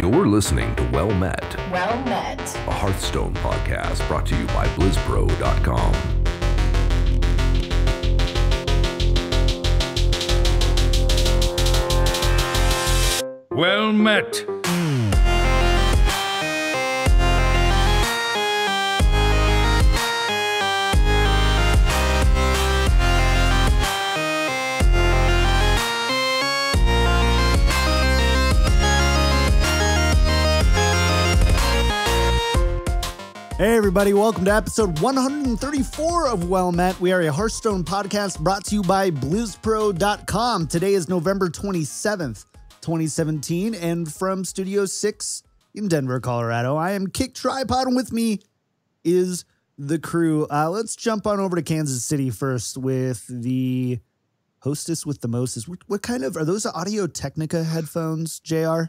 You're listening to Well Met, a Hearthstone podcast brought to you by BlizzPro.com. Well met. Hey everybody, welcome to episode 134 of Well Met. We are a Hearthstone podcast brought to you by BlizzPro.com. Today is November 27th, 2017, and from Studio 6 in Denver, Colorado, I am KickedTripod, and with me is the crew. Let's jump on over to Kansas City first with the hostess with the mostest. What kind of, are those Audio Technica headphones, JR?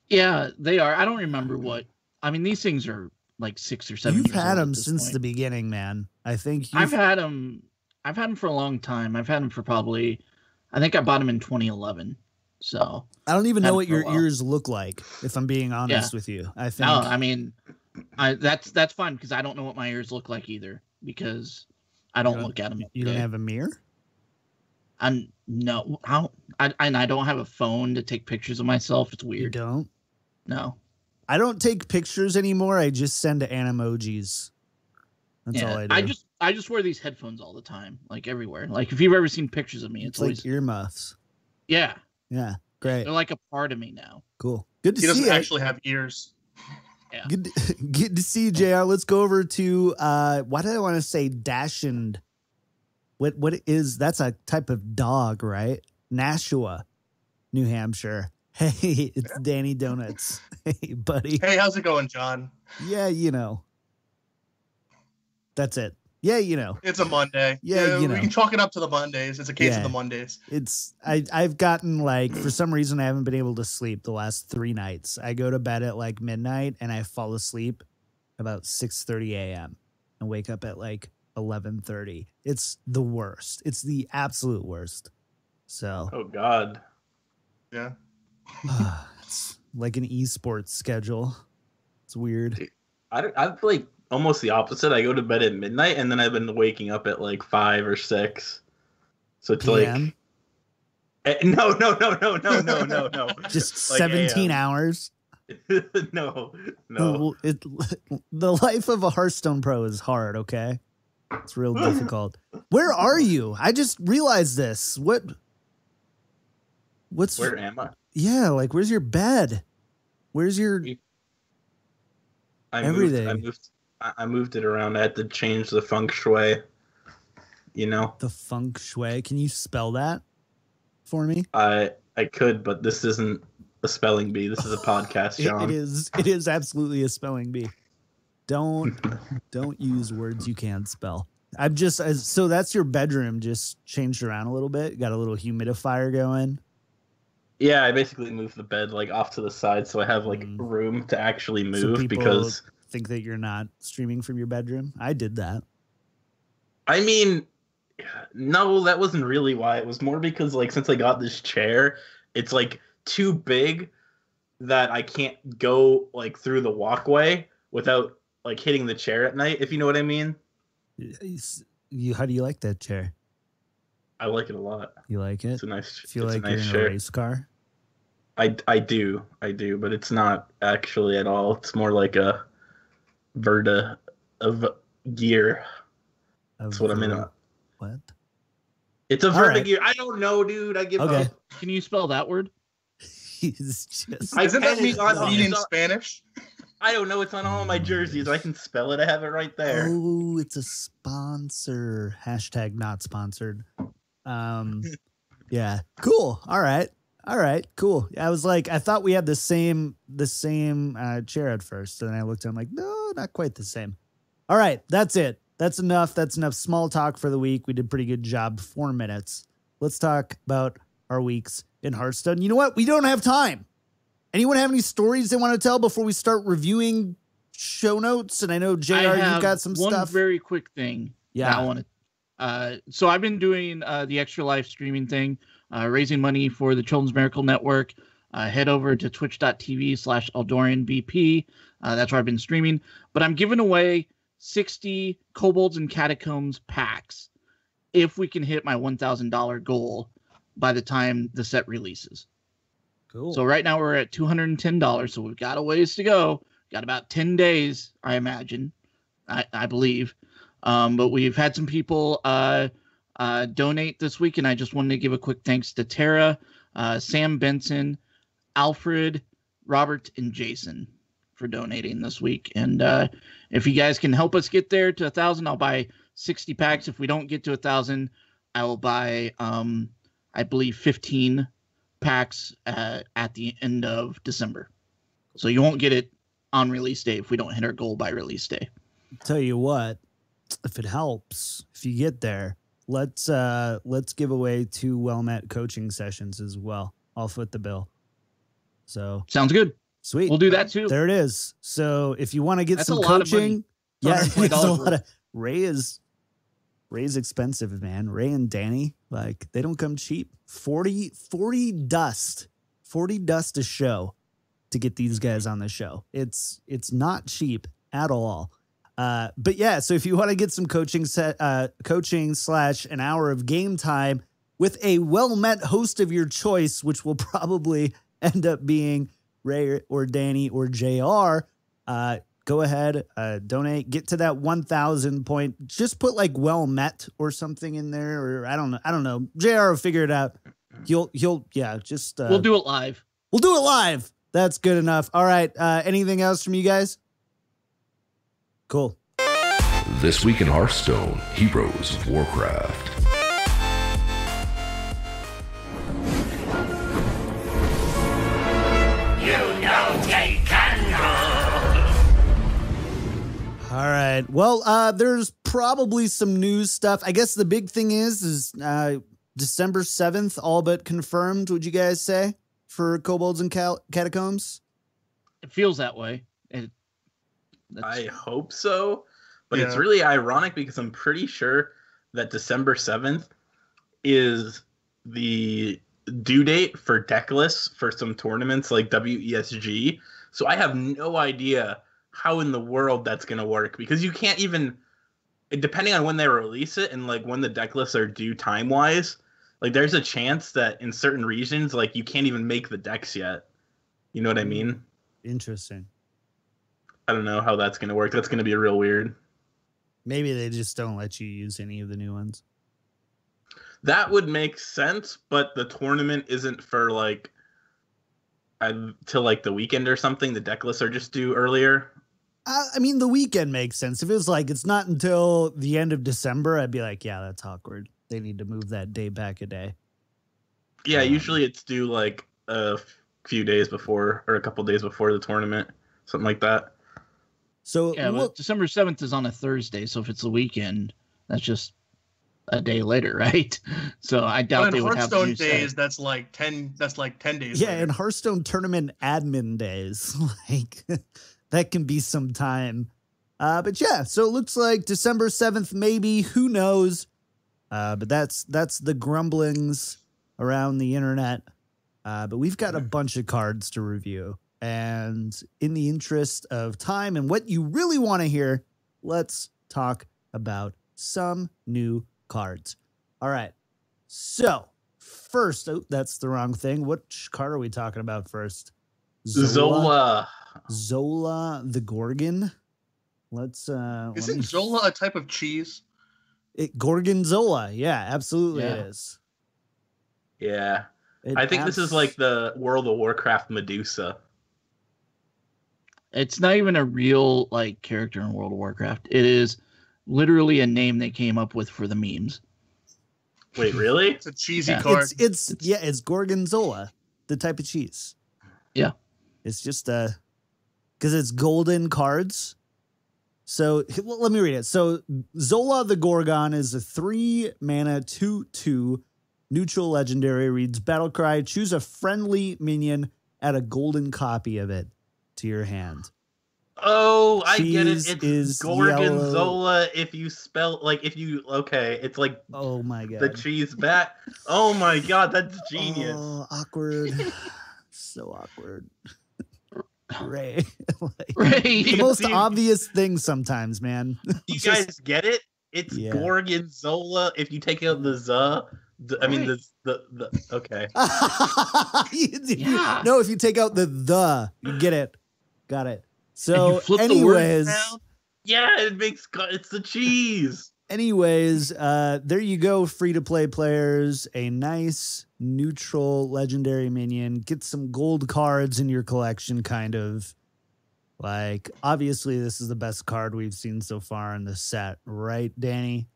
Yeah, they are. I don't remember what, I mean, these things are like 6 or 7 years old. You've had them since the beginning, man. I think I've had them for a long time. I've had them for probably, I think I bought them in 2011. So I don't even know what your ears look like, if I'm being honest with you. I think. No, I mean, that's fine because I don't know what my ears look like either because I don't look at them. You don't have a mirror? No. I don't have a phone to take pictures of myself. It's weird. You don't? No. I don't take pictures anymore. I just send animojis. That's all I do. I just wear these headphones all the time, like everywhere. Like if you've ever seen pictures of me, it's like always earmuffs. Yeah. Yeah. Great. They're like a part of me now. Cool. Good to see you. He doesn't actually have ears. Yeah. Good to see you, JR. Let's go over to why did I want to say Dachshund? What is that's a type of dog, right? Nashua, New Hampshire. Hey, it's DannyDonuts. Hey, buddy. Hey, how's it going, John? Yeah, you know. That's it. Yeah, you know. It's a Monday. Yeah, you know. We can chalk it up to the Mondays. It's a case of the Mondays. I've gotten like, for some reason, I haven't been able to sleep the last 3 nights. I go to bed at like midnight and I fall asleep about 6:30 a.m. and wake up at like 11:30. It's the worst. It's the absolute worst. So. Oh, God. Yeah. It's like an esports schedule. It's weird. I'm like almost the opposite. I go to bed at midnight and then I've been waking up at like 5 or 6. So it's PM? like no. Just like 17 hours. No. The life of a Hearthstone pro is hard. Okay, it's real difficult. Where are you? I just realized this. Where am I? Yeah, like where's your bed? Where's your everything? I moved it around. I had to change the feng shui. You know? The feng shui. Can you spell that for me? I could, but this isn't a spelling bee. This is a podcast, John. It is absolutely a spelling bee. Don't use words you can't spell. I'm just so that's your bedroom just changed around a little bit. Got a little humidifier going. Yeah, I basically moved the bed like off to the side so I have like room to actually move, so because think that you're not streaming from your bedroom. I did that. I mean, no, that wasn't really why. It was more because like since I got this chair, it's like too big that I can't go like through the walkway without like hitting the chair at night, if you know what I mean. How do you like that chair? I like it a lot. You like it? It's a nice. Feel like a nice you're in chair. a race car? I do, but it's not actually at all. It's more like a Verta of gear. That's what I'm in. What? It's a Verta gear. I don't know, dude. I give up. Can you spell that word? He's just. Isn't that me in Spanish? I don't know. It's on all my jerseys. I can spell it. I have it right there. Oh, it's a sponsor. Hashtag not sponsored. Yeah. Cool. All right. Cool. I was like, I thought we had the same chair at first, and I looked at him like, no, not quite the same. All right. That's it. That's enough. That's enough small talk for the week. We did a pretty good job. 4 minutes. Let's talk about our weeks in Hearthstone. You know what? We don't have time. Anyone have any stories they want to tell before we start reviewing show notes? And I know, JR, you've got some stuff. One very quick thing. Yeah. I want to. So I've been doing the Extra Life streaming thing, raising money for the Children's Miracle Network. head over to twitch.tv/EldorianBP. That's where I've been streaming. But I'm giving away 60 Kobolds and Catacombs packs if we can hit my $1,000 goal by the time the set releases. Cool. So right now we're at $210, so we've got a ways to go. Got about 10 days, I imagine, I believe. But we've had some people donate this week, and I just wanted to give a quick thanks to Tara, Sam Benson, Alfred, Robert, and Jason for donating this week. And if you guys can help us get there to 1,000, I'll buy 60 packs. If we don't get to 1,000, I will buy, I believe, 15 packs at the end of December. So you won't get it on release day if we don't hit our goal by release day. Tell you what, if it helps, if you get there, let's give away 2 well-met coaching sessions as well. I'll foot the bill. So sounds good. Sweet. We'll do that too. There it is. So if you want to get That's some a lot of coaching, money. it's a lot of Ray's expensive, man. Ray and Danny, like, they don't come cheap. 40 dust a show to get these guys on the show. It's not cheap at all. But yeah, so if you want to get some coaching / an hour of game time with a well-met host of your choice, which will probably end up being Ray or Danny or JR, go ahead, donate, get to that 1,000 point. Just put like well-met or something in there, or I don't know. JR will figure it out. We'll do it live. We'll do it live. That's good enough. All right. Anything else from you guys? Cool. This week in Hearthstone, Heroes of Warcraft. All right. Well, there's probably some news stuff. I guess the big thing is December 7th, all but confirmed, would you guys say, for Kobolds and Catacombs? It feels that way. I hope so. But it's really ironic because I'm pretty sure that December 7th is the due date for deck lists for some tournaments like WESG. So I have no idea how in the world that's going to work, because you can't even, depending on when they release it and like when the deck lists are due time wise, like there's a chance that in certain regions, like you can't even make the decks yet. You know what I mean? Interesting. I don't know how that's going to work. That's going to be real weird. Maybe they just don't let you use any of the new ones. That would make sense, but the tournament isn't for like till like the weekend or something. The deck lists are just due earlier. I mean, the weekend makes sense. If it was like it's not until the end of December, I'd be like, yeah, that's awkward. They need to move that day back a day. Yeah, usually it's due like a few days before or a couple days before the tournament, something like that. So yeah, but December 7th is on a Thursday, so if it's the weekend, that's just a day later, right? So I doubt they would have Hearthstone days. That's like 10 days. Yeah, later. and Hearthstone tournament admin days, like that can be some time. But yeah, so it looks like December 7th, maybe. Who knows? But that's the grumblings around the internet. But we've got a bunch of cards to review. And in the interest of time and what you really want to hear, let's talk about some new cards. All right. So first, that's the wrong thing. Which card are we talking about first? Zola the Gorgon. Isn't Zola a type of cheese? Gorgonzola. Yeah, absolutely Yeah. it is. Yeah. I think this is like the World of Warcraft Medusa. It's not even a real like character in World of Warcraft. It is literally a name they came up with for the memes. Wait, really? It's a cheesy card. It's Gorgonzola, the type of cheese. Yeah. It's just because it's golden cards. So let me read it. So Zola the Gorgon is a 3-mana 2/2 neutral legendary. Reads battle cry. Choose a friendly minion. Add a golden copy of it to your hand. Oh, I get it. Cheese It's is Gorgonzola if you spell okay, it's like Oh my god. the cheese bat. Oh my god, that's genius. Oh, awkward. so awkward. Ray. Ray, the most obvious thing sometimes, man. You guys get it? It's Gorgonzola. If you take out the I mean the okay. No, if you take out the, you get it. Got it. So, anyways, yeah, it's the cheese. Anyways, there you go, free-to-play players. A nice, neutral, legendary minion. Get some gold cards in your collection, kind of. Like, obviously, this is the best card we've seen so far in the set. Right, Danny?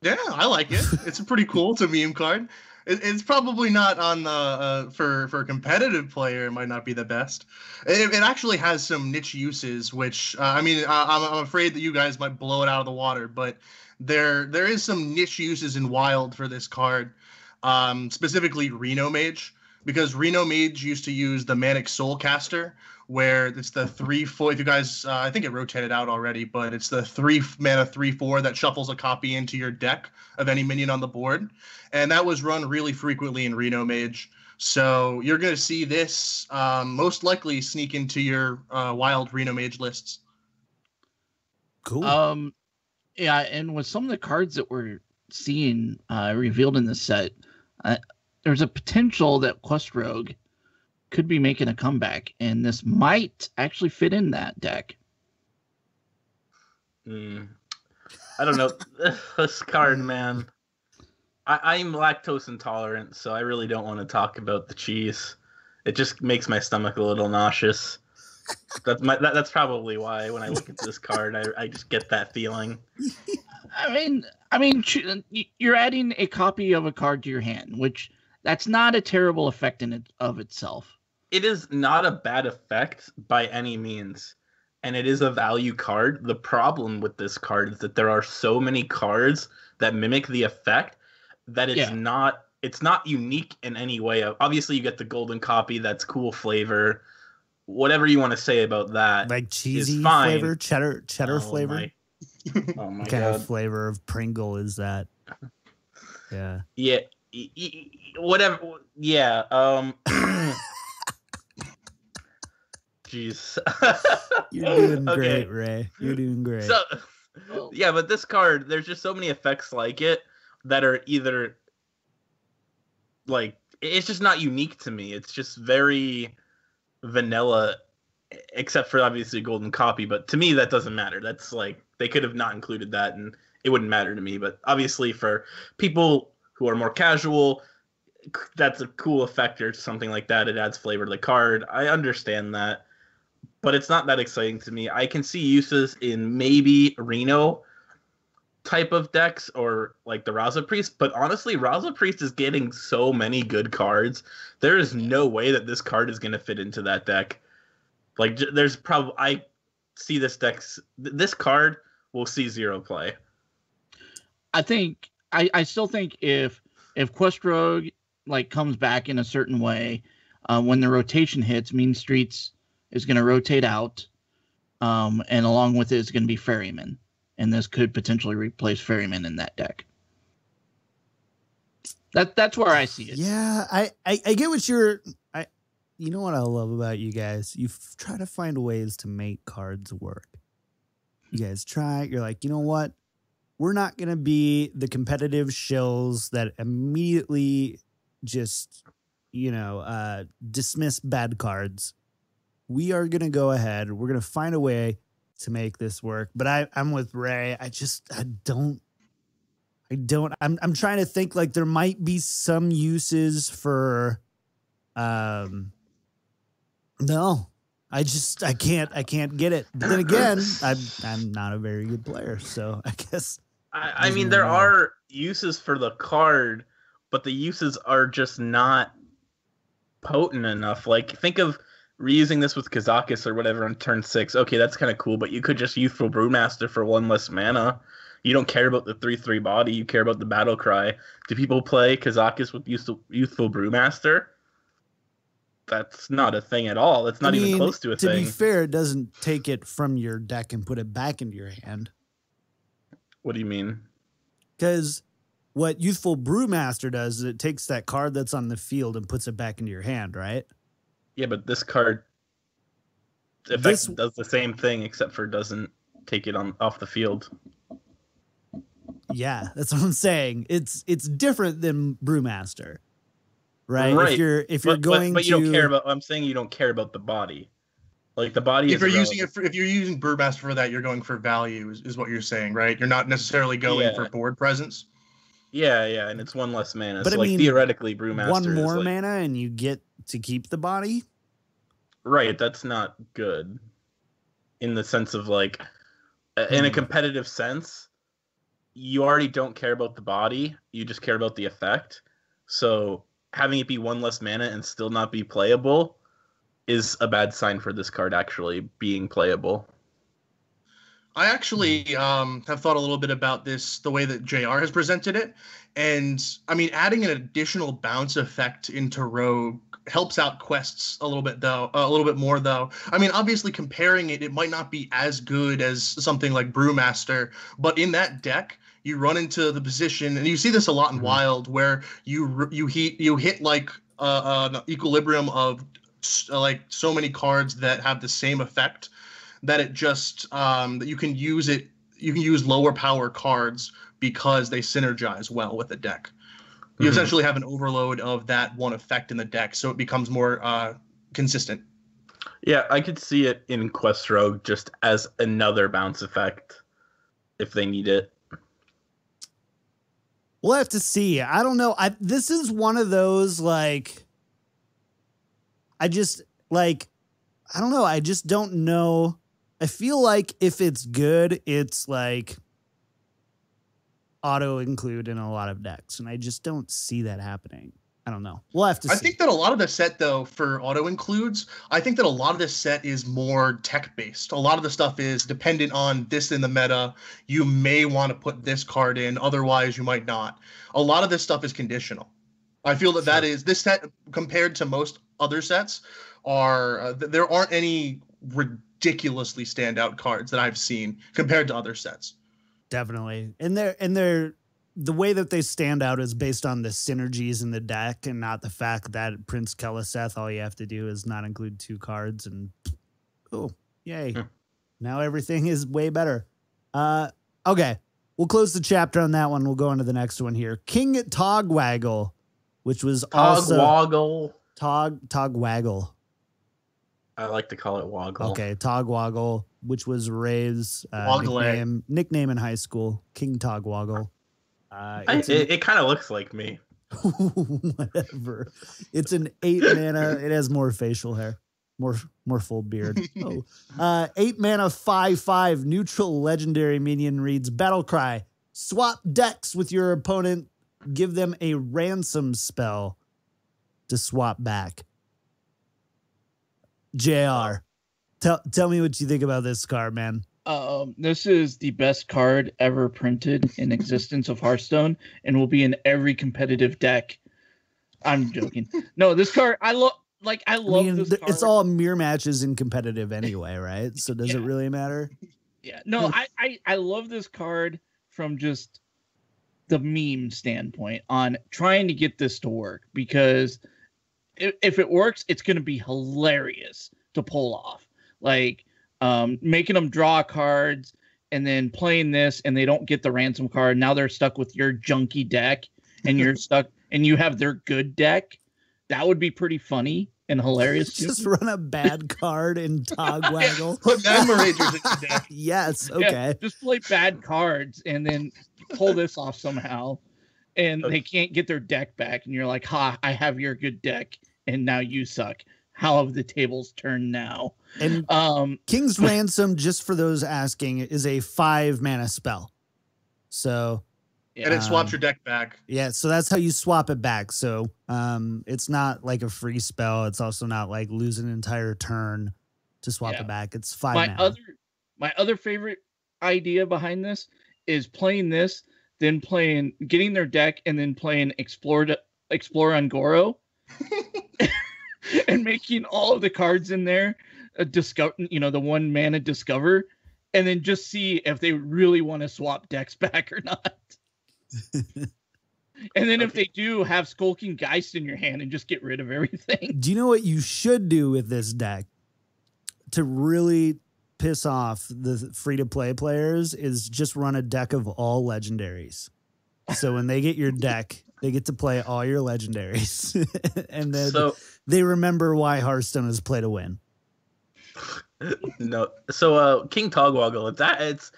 Yeah, I like it. It's pretty cool. It's a meme card. It's probably not on the for a competitive player. It might not be the best. It actually has some niche uses, which I mean, I'm afraid that you guys might blow it out of the water, but there is some niche uses in Wild for this card, specifically Reno Mage, because Reno Mage used to use the Manic Soulcaster, where it's the 3/4. If you guys, I think it rotated out already, but it's the 3 mana 3/4 that shuffles a copy into your deck of any minion on the board, and that was run really frequently in Reno Mage. So you're going to see this most likely sneak into your Wild Reno Mage lists. Cool. Yeah, and with some of the cards that we're seeing revealed in this set, there's a potential that Quest Rogue could be making a comeback, and this might actually fit in that deck. I don't know. This card, man. I'm lactose intolerant, so I really don't want to talk about the cheese. It just makes my stomach a little nauseous. That's probably why when I look at this card, I just get that feeling. I mean, you're adding a copy of a card to your hand, which that's not a terrible effect in it of itself. It is not a bad effect by any means, and it is a value card. The problem with this card is that there are so many cards that mimic the effect that it's not unique in any way. Obviously, you get the golden copy, that's cool flavor. Whatever you want to say about that, like cheesy is fine. flavor, cheddar flavor. Oh my what god! kind of flavor of Pringle is that? Yeah. Yeah. Whatever. Yeah. Jeez. You're doing great, Ray. You're doing great. So, yeah, but this card, there's just so many effects like it that are either like, it's just not unique to me. It's just very vanilla, except for obviously golden copy. But to me, that doesn't matter. That's like, they could have not included that and it wouldn't matter to me. But obviously for people who are more casual, that's a cool effect or something like that. It adds flavor to the card. I understand that, but it's not that exciting to me. I can see uses in maybe Reno type of decks or like the Raza Priest, but honestly, Raza Priest is getting so many good cards. There is no way that this card is going to fit into that deck. Like, there's probably, I see this card will see zero play. I still think if Quest Rogue like comes back in a certain way, when the rotation hits, Mean Streets is going to rotate out, and along with it is going to be Ferryman, and this could potentially replace Ferryman in that deck. That's where I see it. Yeah, I get what you know what I love about you guys? You try to find ways to make cards work. You guys try. You're like, you know what? We're not going to be the competitive shills that immediately just, dismiss bad cards. We are going to go ahead. We're going to find a way to make this work. But I'm with Ray. I'm trying to think, like, there might be some uses for, no, I can't get it. But then again, I'm not a very good player. So I guess. I mean, there are uses for the card, but the uses are just not potent enough. Like, think of reusing this with Kazakis or whatever on turn 6. Okay, that's kind of cool, but you could just Youthful Brewmaster for 1 less mana. You don't care about the 3/3 body, you care about the battle cry. Do people play Kazakis with Youthful Brewmaster? That's not a thing at all. It's not even close to a thing. To be fair, it doesn't take it from your deck and put it back into your hand. What do you mean? Because what Youthful Brewmaster does is it takes that card that's on the field and puts it back into your hand, right? Yeah, but this card does the same thing except for doesn't take it off the field. Yeah, that's what I'm saying. It's different than Brewmaster, right? Right. If you're going but you don't care about. I'm saying you don't care about the body. Like the body. If you're using it if you're using Brewmaster for that, you're going for value, is what you're saying, right? You're not necessarily going for board presence. Yeah, and it's one less mana. But so I mean, theoretically, Brewmaster one more is mana and you get to keep the body. Right, that's not good. In the sense of in a competitive sense, you already don't care about the body. You just care about the effect. So having it be one less mana and still not be playable is a bad sign for this card actually being playable. I actually have thought a little bit about this, the way that JR has presented it. And I mean, adding an additional bounce effect into Rogue helps out quests a little bit more though. I mean, obviously comparing it might not be as good as something like Brewmaster, but in that deck, you run into the position, and you see this a lot in Wild, where you hit like an equilibrium of like so many cards that have the same effect, that it just that you can use lower power cards because they synergize well with the deck. You essentially have an overload of that one effect in the deck, so it becomes more consistent. Yeah, I could see it in Quest Rogue just as another bounce effect if they need it. We'll have to see. I don't know. This is one of those I don't know. I just don't know. I feel like if it's good, it's like auto include in a lot of decks, and I just don't see that happening. I don't know. We'll have to see. I think that a lot of the set, though, for auto includes, I think that a lot of this set is more tech based. A lot of the stuff is dependent on this in the meta. You may want to put this card in, otherwise you might not. A lot of this stuff is conditional. I feel that that is this set compared to most other sets are there aren't any ridiculously standout cards that I've seen compared to other sets. Definitely. And they're the way that they stand out is based on the synergies in the deck and not the fact that Prince Keleseth, all you have to do is not include 2 cards and oh, yay. Now everything is way better. Okay. We'll close the chapter on that one. We'll go on to the next one here. King Togwaggle, which was Togwaggle. Togwaggle. I like to call it Woggle. Okay, Togwaggle, which was Ray's nickname in high school. King Togwaggle. It kind of looks like me. Whatever. It's an 8 mana. It has more facial hair, more full beard. 8 mana 5/5 neutral legendary minion reads Battle Cry. Swap decks with your opponent. Give them a ransom spell to swap back. JR, tell me what you think about this card, man. This is the best card ever printed in existence of Hearthstone and will be in every competitive deck. I'm joking. No, this card, I love this card. It's all mirror matches in competitive anyway, right? So does it really matter? Yeah. No, I love this card from just the meme standpoint on trying to get this to work, because if it works, it's going to be hilarious to pull off. Like, making them draw cards and then playing this and they don't get the ransom card. Now they're stuck with your junky deck and you're stuck and you have their good deck. That would be pretty funny and hilarious. Just run a bad card in Togwaggle. Put Magmaragers in your deck. Yes. Okay. Yeah, just play bad cards and then pull this off somehow. And they can't get their deck back. And you're like, ha, I have your good deck. And now you suck. How have the tables turned now? And King's Ransom, just for those asking, is a 5 mana spell. So, and it swaps your deck back. Yeah, so that's how you swap it back. So, it's not like a free spell. It's also not like lose an entire turn to swap it back. It's 5 mana. My other favorite idea behind this is playing this, then getting their deck, and then playing Explore Ungoro. And making all of the cards in there discover, the 1 mana discover, and then just see if they really want to swap decks back or not. And then if they do, have Skulking Geist in your hand and just get rid of everything. Do you know what you should do with this deck to really piss off the free-to-play players is just run a deck of all legendaries. So when they get your deck, they get to play all your legendaries. And then they remember why Hearthstone is play to win. No. So King Togwaggle, it's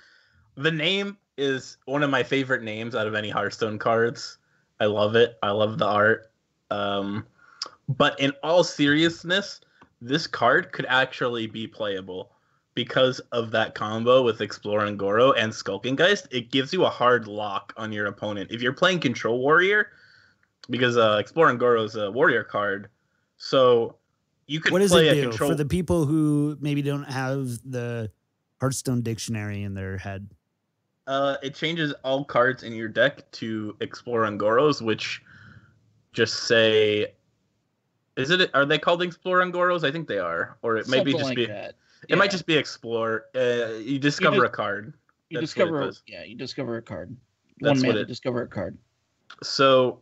the name is one of my favorite names out of any Hearthstone cards. I love it. I love the art. But in all seriousness, this card could actually be playable because of that combo with Explorer and Goro and Skulking Geist. It gives you a hard lock on your opponent. If you're playing Control Warrior, because Explorer and Goro is a warrior card, so you could play a control. For the people who maybe don't have the Hearthstone dictionary in their head? It changes all cards in your deck to Explorer and Goros, which just say, are they called Explorer and Goros? I think they are, or it may be just be. That. It might just be Explore. You discover a card. You discover a card. That's One mana to discover a card. So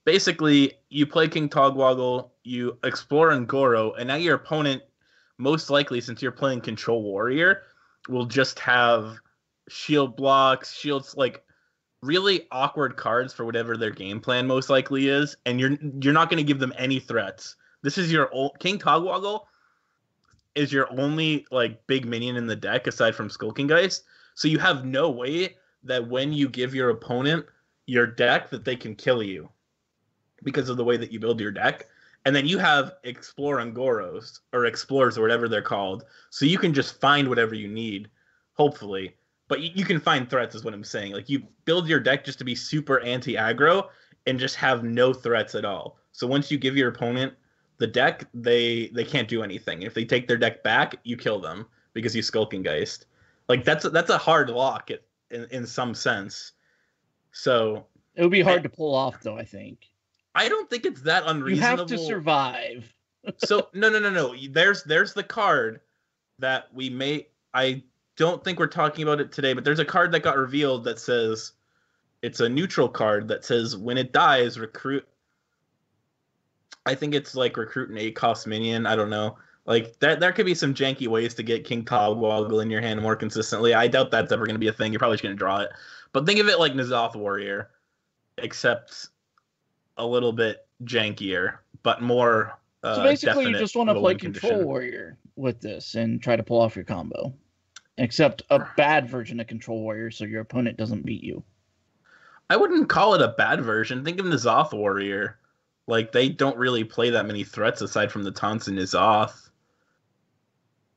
basically, you play King Togwaggle, you explore and Goro, and now your opponent, most likely, since you're playing Control Warrior, will just have shield blocks, shields, like really awkward cards for whatever their game plan most likely is, and you're not going to give them any threats. This is your King Togwaggle is your only like big minion in the deck aside from Skulking Geist. So you have no way that when you give your opponent your deck that they can kill you because of the way that you build your deck. And then you have Explore and Goros or Explorers or whatever they're called. So you can just find whatever you need, hopefully. But you can find threats is what I'm saying. Like you build your deck just to be super anti-aggro and just have no threats at all. So once you give your opponent the deck, they can't do anything. If they take their deck back, you kill them because you Skulking Geist. Like that's a hard lock in some sense. So it would be hard to pull off, though. I think. I don't think it's that unreasonable. You have to survive. So no. There's the card that we may. I don't think we're talking about it today, but there's a card that got revealed that says it's a neutral card that says when it dies, recruit. I think it's like recruit an 8-cost minion. I don't know. Like that, there could be some janky ways to get King Togwaggle in your hand more consistently. I doubt that's ever going to be a thing. You're probably just going to draw it. But think of it like N'Zoth Warrior, except a little bit jankier, but more. So basically, you just want to play Control Warrior with this and try to pull off your combo, except a bad version of Control Warrior, so your opponent doesn't beat you. I wouldn't call it a bad version. Think of N'Zoth Warrior. Like, they don't really play that many threats aside from the taunts and N'Zoth.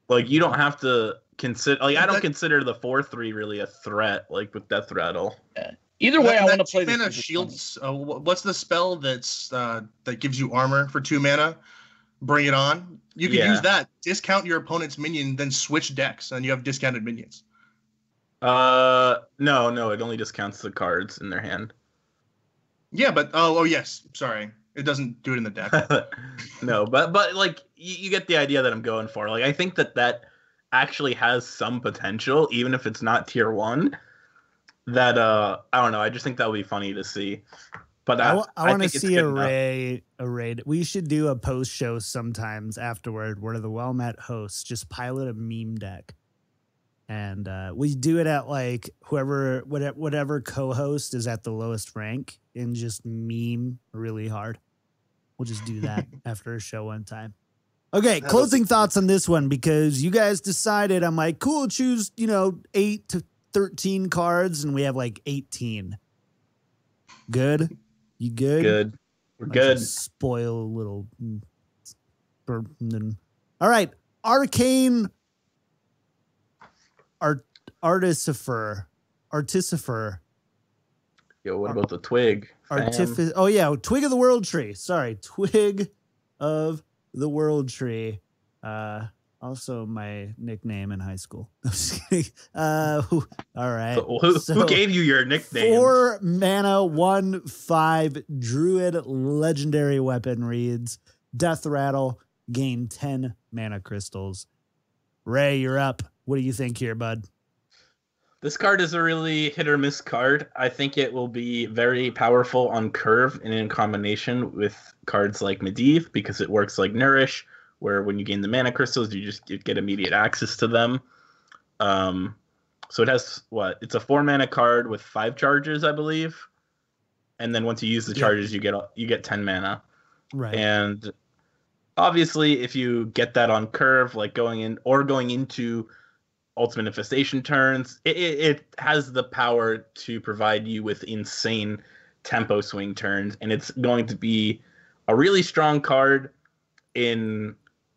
Like, you don't have to consider... Like, I don't consider the 4/3 really a threat, like, with Death Rattle. Yeah. Either way, I want to play this. 2 mana shields. What's the spell that gives you armor for 2 mana? Bring it on. You can use that. Discount your opponent's minion, then switch decks, and you have discounted minions. No, it only discounts the cards in their hand. Yeah, but... Oh, yes. Sorry. It doesn't do it in the deck. No, but like you get the idea that I'm going for. Like I think that actually has some potential, even if it's not tier 1. That I don't know. I just think that would be funny to see. But I want to see a raid. We should do a post show sometimes afterward where the well-met hosts just pilot a meme deck. And we do it at like whatever co-host is at the lowest rank and just meme really hard. We'll just do that after a show one time. Okay, closing thoughts on this one because you guys decided. I'm like, cool, choose 8 to 13 cards, and we have like 18. Good? You good? Good. We're good. Spoil a little. All right, Arcane. Artificer. Yo, what about the twig? Oh yeah, Twig of the World Tree. Sorry, Twig of the World Tree. Also my nickname in high school. I'm just kidding. All right. Who gave you your nickname? 4 mana, 1/5 Druid legendary weapon reads Death Rattle. Gain 10 mana crystals. Ray, you're up. What do you think here, bud? This card is a really hit or miss card. I think it will be very powerful on curve and in combination with cards like Medivh because it works like Nourish, where when you gain the mana crystals, you get immediate access to them. So it has It's a 4-mana card with 5 charges, I believe. And then once you use the charges, you get 10 mana. Right. And obviously, if you get that on curve, like going into Ultimate Infestation turns, it has the power to provide you with insane tempo swing turns, and it's going to be a really strong card in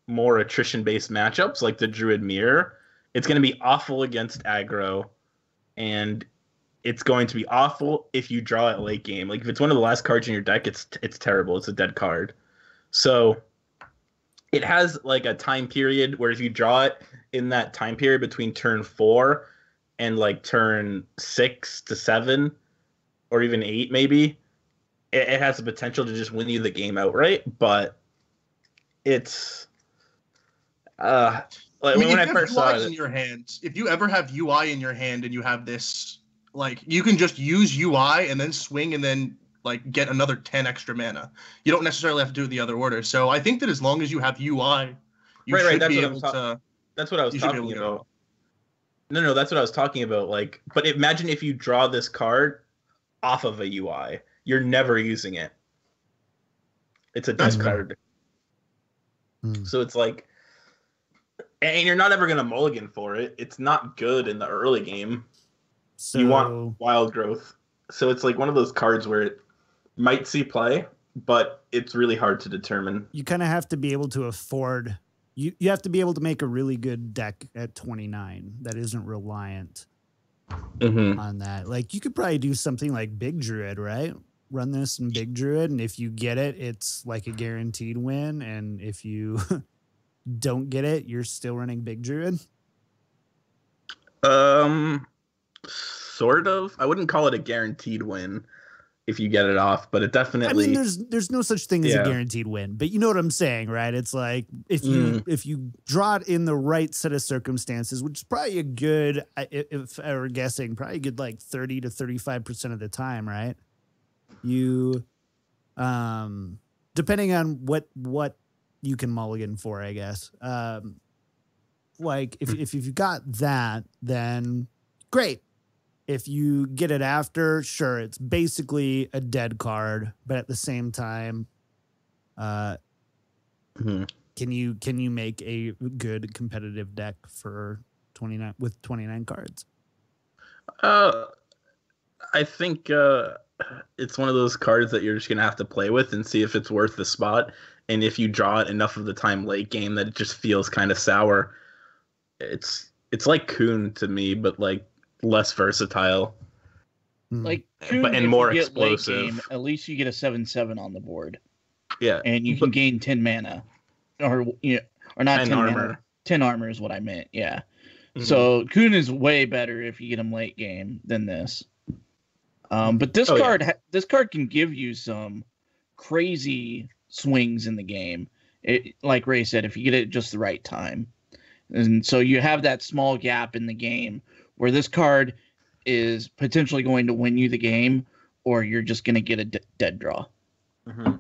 more attrition-based matchups like the Druid Mirror. It's going to be awful against aggro, and it's going to be awful if you draw it late game. Like if it's one of the last cards in your deck, it's terrible. It's a dead card. So it has like a time period where if you draw it in that time period between turn 4 and like turn 6 to 7 or even 8 maybe, it has the potential to just win you the game outright. But it's like when I first saw it in your hand, if you ever have UI in your hand and you have this, like you can just use UI and then swing and then like get another 10 extra mana. You don't necessarily have to do it the other order. So I think that as long as you have UI, you should be able to. That's what I was talking about. No, that's what I was talking about. Like, but imagine if you draw this card off of a UI, you're never using it. It's a dead card. So it's like, and you're not ever gonna mulligan for it. It's not good in the early game. So you want wild growth. So it's like one of those cards where it might see play, but it's really hard to determine. You kind of have to be able to afford. You have to be able to make a really good deck at 29 that isn't reliant on that. Like you could probably do something like Big Druid, right? Run this in Big Druid, and if you get it, it's like a guaranteed win. And if you don't get it, you're still running Big Druid. Sort of. I wouldn't call it a guaranteed win if you get it off, but it definitely. I mean, there's no such thing as a guaranteed win, but you know what I'm saying, right? It's like if you draw it in the right set of circumstances, which is probably a good, if I were guessing, probably a good like 30 to 35% of the time, right? You, depending on what you can mulligan for, I guess. Like if you got that, then great. If you get it after, sure, it's basically a dead card, but at the same time, can you make a good competitive deck for 29 cards? I think it's one of those cards that you're just gonna have to play with and see if it's worth the spot. And if you draw it enough of the time late game that it just feels kind of sour, it's like Kuhn to me, but like less versatile, like Kuhn, and more explosive. Game, at least you get a 7/7 on the board. Yeah, and you can gain 10 mana, or not 10 armor. Mana. 10 armor is what I meant. Yeah, so Kuhn is way better if you get him late game than this. But this this card can give you some crazy swings in the game. Like Ray said, if you get it at just the right time, and so you have that small gap in the game where this card is potentially going to win you the game, or you're just going to get a dead draw.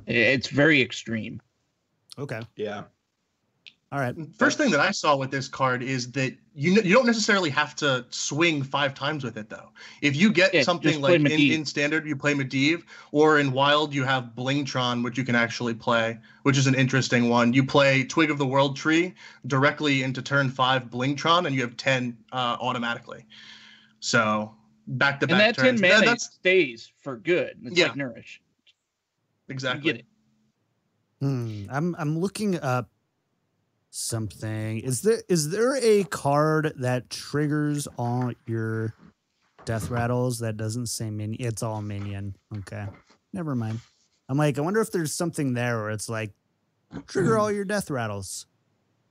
It's very extreme. Okay. Yeah. All right. First thing that I saw with this card is that you don't necessarily have to swing 5 times with it, though. If you get something like in Standard, you play Medivh, or in Wild, you have Blingtron, which you can actually play, which is an interesting one. You play Twig of the World Tree directly into turn 5 Blingtron, and you have 10 automatically. So back-to-back and that turns. 10 mana stays for good. It's like Nourish. Exactly. You get it. I'm looking up something. Is there a card that triggers all your death rattles that doesn't say minion? It's all minion. Okay, never mind. I'm like, I wonder if there's something there where it's like trigger all your death rattles,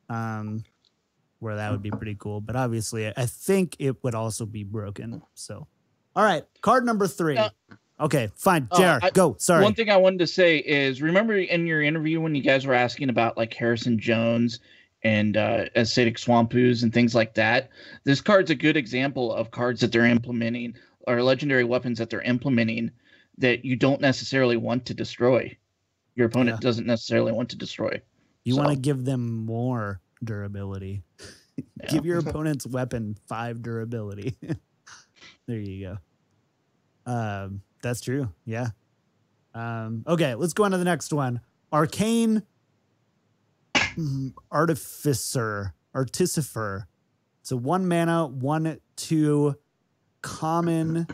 where that would be pretty cool. But obviously I think it would also be broken. So all right, card number 3. Okay, fine. JR, go. Sorry. One thing I wanted to say is, remember in your interview when you guys were asking about like Harrison Jones and acidic swampoos and things like that. This card's a good example of cards that they're implementing, or legendary weapons that they're implementing, that you don't necessarily want to destroy. Your opponent doesn't necessarily want to destroy. You want to give them more durability. Give your opponent's weapon 5 durability. There you go. That's true. Yeah. Okay, let's go on to the next one. Arcane Artificer. It's a 1 mana, 1/2 common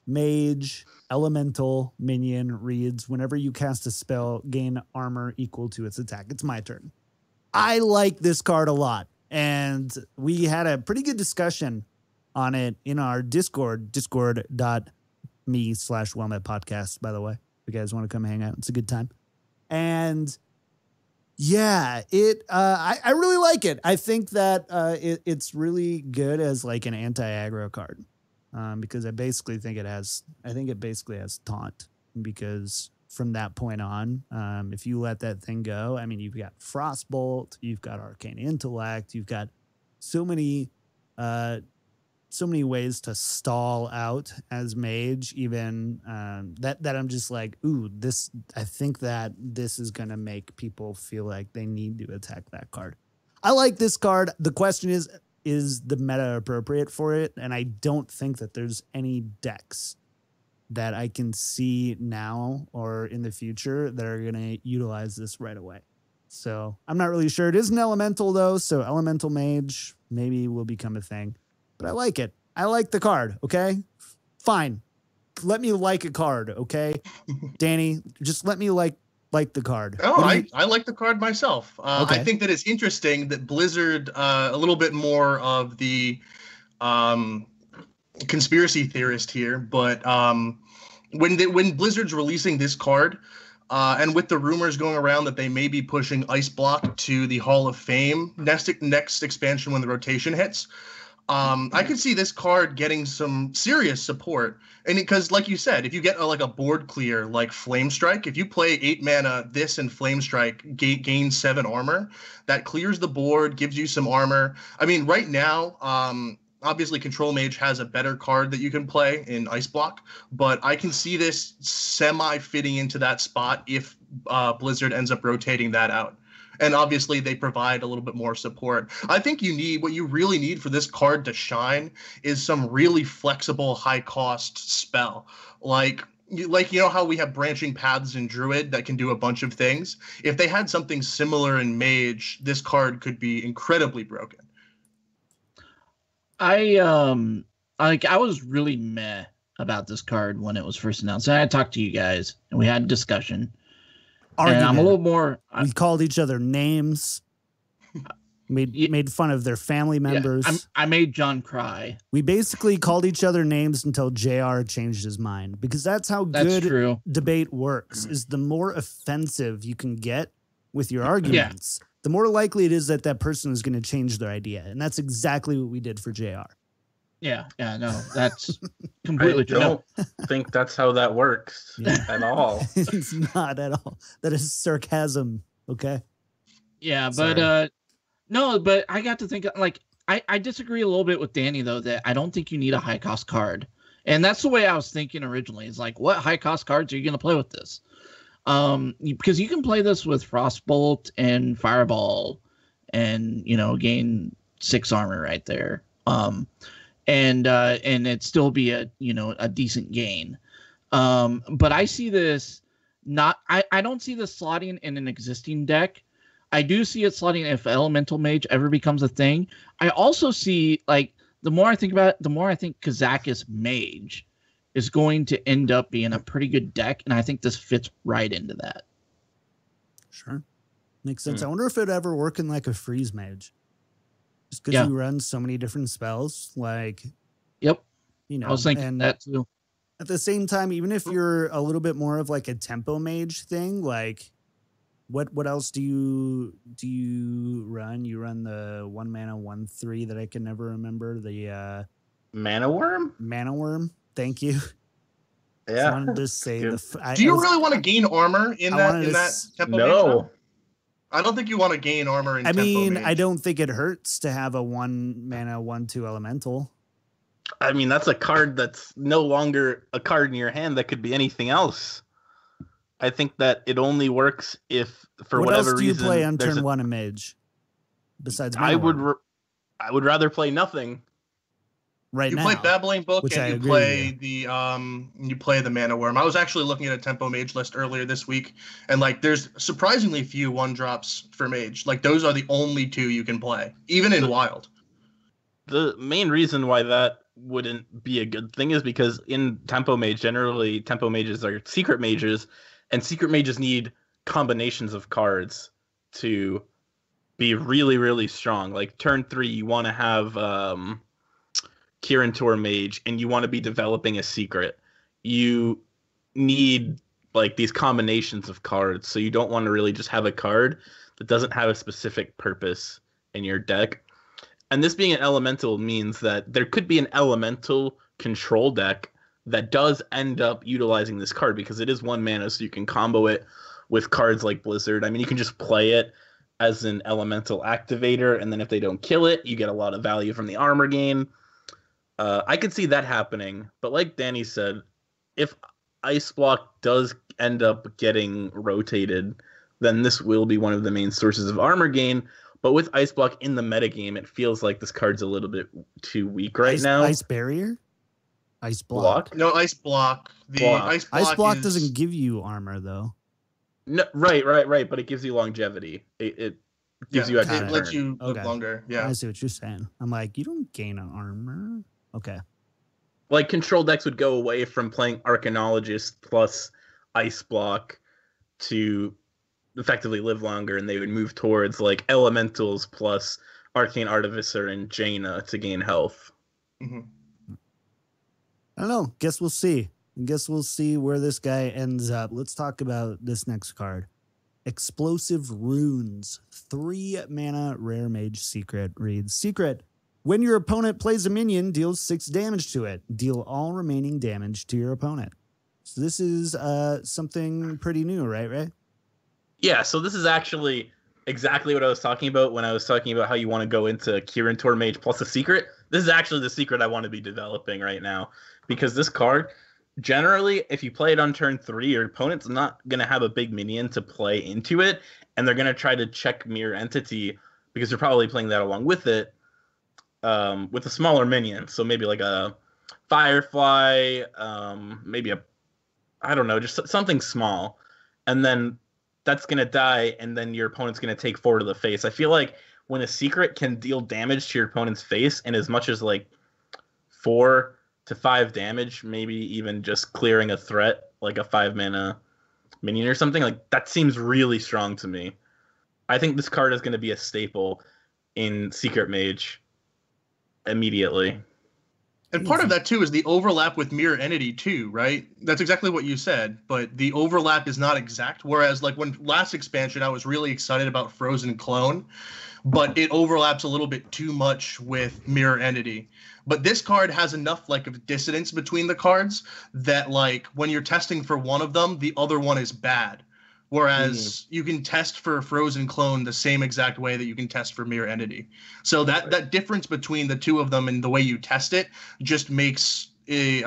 mage elemental minion. Reads, whenever you cast a spell, gain armor equal to its attack. It's my turn. I like this card a lot, and we had a pretty good discussion on it in our Discord, discord.me/wellmet podcast, by the way. If you guys want to come hang out, it's a good time. And yeah, I really like it. I think that it's really good as like an anti-aggro card, because I think it basically has taunt, because from that point on, if you let that thing go, I mean, you've got Frostbolt, you've got Arcane Intellect, you've got so many ways to stall out as mage, even that I'm just like, ooh, I think that this is going to make people feel like they need to attack that card. I like this card. The question is the meta appropriate for it? And I don't think that there's any decks that I can see now or in the future that are going to utilize this right away. So I'm not really sure. It is an elemental though, so elemental mage maybe will become a thing. But I like it. I like the card, okay? Fine. Let me like a card, okay? Danny, just let me like the card. Oh, I like the card myself. Okay. I think that it's interesting that Blizzard, a little bit more of the conspiracy theorist here, but when Blizzard's releasing this card, and with the rumors going around that they may be pushing Ice Block to the Hall of Fame next expansion when the rotation hits, I could see this card getting some serious support. And because, like you said, if you get a board clear like Flame Strike, if you play 8 mana this and Flame Strike, gain 7 armor, that clears the board, gives you some armor. I mean, right now, obviously Control Mage has a better card that you can play in Ice Block, but I can see this semi-fitting into that spot if Blizzard ends up rotating that out. And obviously they provide a little bit more support. I think what you really need for this card to shine is some really flexible, high-cost spell. Like you know how we have branching paths in Druid that can do a bunch of things? If they had something similar in Mage, this card could be incredibly broken. I was really meh about this card when it was first announced. And I talked to you guys, and we had a discussion. Argument. And I'm a little more. We called each other names. Made fun of their family members. Yeah, I made John cry. We basically called each other names until JR changed his mind, because that's how good debate works. Is the more offensive you can get with your arguments, the more likely it is that that person is going to change their idea. And that's exactly what we did for JR. Yeah, no, that's completely true. I don't think that's how that works at all. It's not at all. That is sarcasm, okay? Yeah, but no, but I got to think, like, I disagree a little bit with Danny, though, that I don't think you need a high-cost card. And that's the way I was thinking originally. It's like, what high-cost cards are you going to play with this? Because you can play this with Frostbolt and Fireball and, gain 6 armor right there. And it'd still be a decent gain. But I see this I don't see this slotting in an existing deck. I do see it slotting if Elemental Mage ever becomes a thing. I also see, like, the more I think about it, the more I think Kazakus Mage is going to end up being a pretty good deck, and I think this fits right into that. Sure. Makes sense. I wonder if it'd ever work in like a Freeze Mage. Just because you run so many different spells, like, I was thinking that too. At the same time, even if you're a little bit more of like a tempo mage thing, like, what else do you run? You run the 1 mana 1/3 that I can never remember. The Mana Worm. Mana Worm. Thank you. Yeah. I wanted to say do you really want to gain armor in that tempo? No. I don't think you want to gain armor in I Tempo mean, Mage. I don't think it hurts to have a 1-mana 1/2 elemental. I mean, that's a card that's no longer a card in your hand that could be anything else. I think that it only works if, for what whatever else do you reason, play on turn 1 in Mage? Besides I Mana Ward? I would rather play nothing. Right you now. play Babbling Book which I and agree you play the Mana Worm. I was actually looking at a Tempo Mage list earlier this week, and like there's surprisingly few 1-drops for Mage. Like those are the only 2 you can play, even in Wild. The main reason why that wouldn't be a good thing is because in Tempo Mage, generally Tempo Mages are secret mages, and secret mages need combinations of cards to be really, really strong. Like turn 3, you want to have Kirin Tor Mage, and you want to be developing a secret. You need like these combinations of cards, so you don't want to really just have a card that doesn't have a specific purpose in your deck. And this being an elemental means that there could be an elemental control deck that does end up utilizing this card because it is 1 mana, so you can combo it with cards like Blizzard. I mean, you can just play it as an elemental activator, and then if they don't kill it, you get a lot of value from the armor gain. I could see that happening, but like Danny said, if Ice Block does end up getting rotated, then this will be one of the main sources of armor gain. But with Ice Block in the metagame, it feels like this card's a little bit too weak right now. Ice Barrier? Ice Block? No, Ice Block. Ice Block doesn't give you armor, though. No, right. But it gives you longevity. It gives you extra It lets turn. you live longer. Yeah. I see what you're saying. I'm like, you don't gain armor. Okay. Like, control decks would go away from playing Arcanologist plus Ice Block to effectively live longer, and they would move towards, like, Elementals plus Arcane Artificer and Jaina to gain health. Mm-hmm. I don't know. Guess we'll see. Guess we'll see where this guy ends up. Let's talk about this next card. Explosive Runes. 3 mana rare mage secret reads, Secret. When your opponent plays a minion, deals 6 damage to it. Deal all remaining damage to your opponent. So this is something pretty new, right, Ray? Yeah, so this is actually exactly what I was talking about when I was talking about how you want to go into Kirin Tor Mage plus a secret. This is actually the secret I want to be developing right now. Because this card, generally, if you play it on turn 3, your opponent's not going to have a big minion to play into it, and they're going to try to check Mirror Entity, because they're probably playing that along with it, with a smaller minion. So maybe like a Firefly, maybe I don't know, just something small. And then that's going to die, and then your opponent's going to take 4 to the face. I feel like when a secret can deal damage to your opponent's face, and as much as like 4 to 5 damage, maybe even just clearing a threat, like a 5 mana minion or something, like that seems really strong to me. I think this card is going to be a staple in Secret Mage immediately. And part of that, too, is the overlap with Mirror Entity, too, right? That's exactly what you said, but the overlap is not exact. Whereas, like, when last expansion, I was really excited about Frozen Clone, but it overlaps a little bit too much with Mirror Entity. But this card has enough, like, of dissonance between the cards that, like, when you're testing for one of them, the other one is bad. Whereas you can test for Frozen Clone the same exact way that you can test for Mirror Entity. So that difference between the two of them and the way you test it just makes a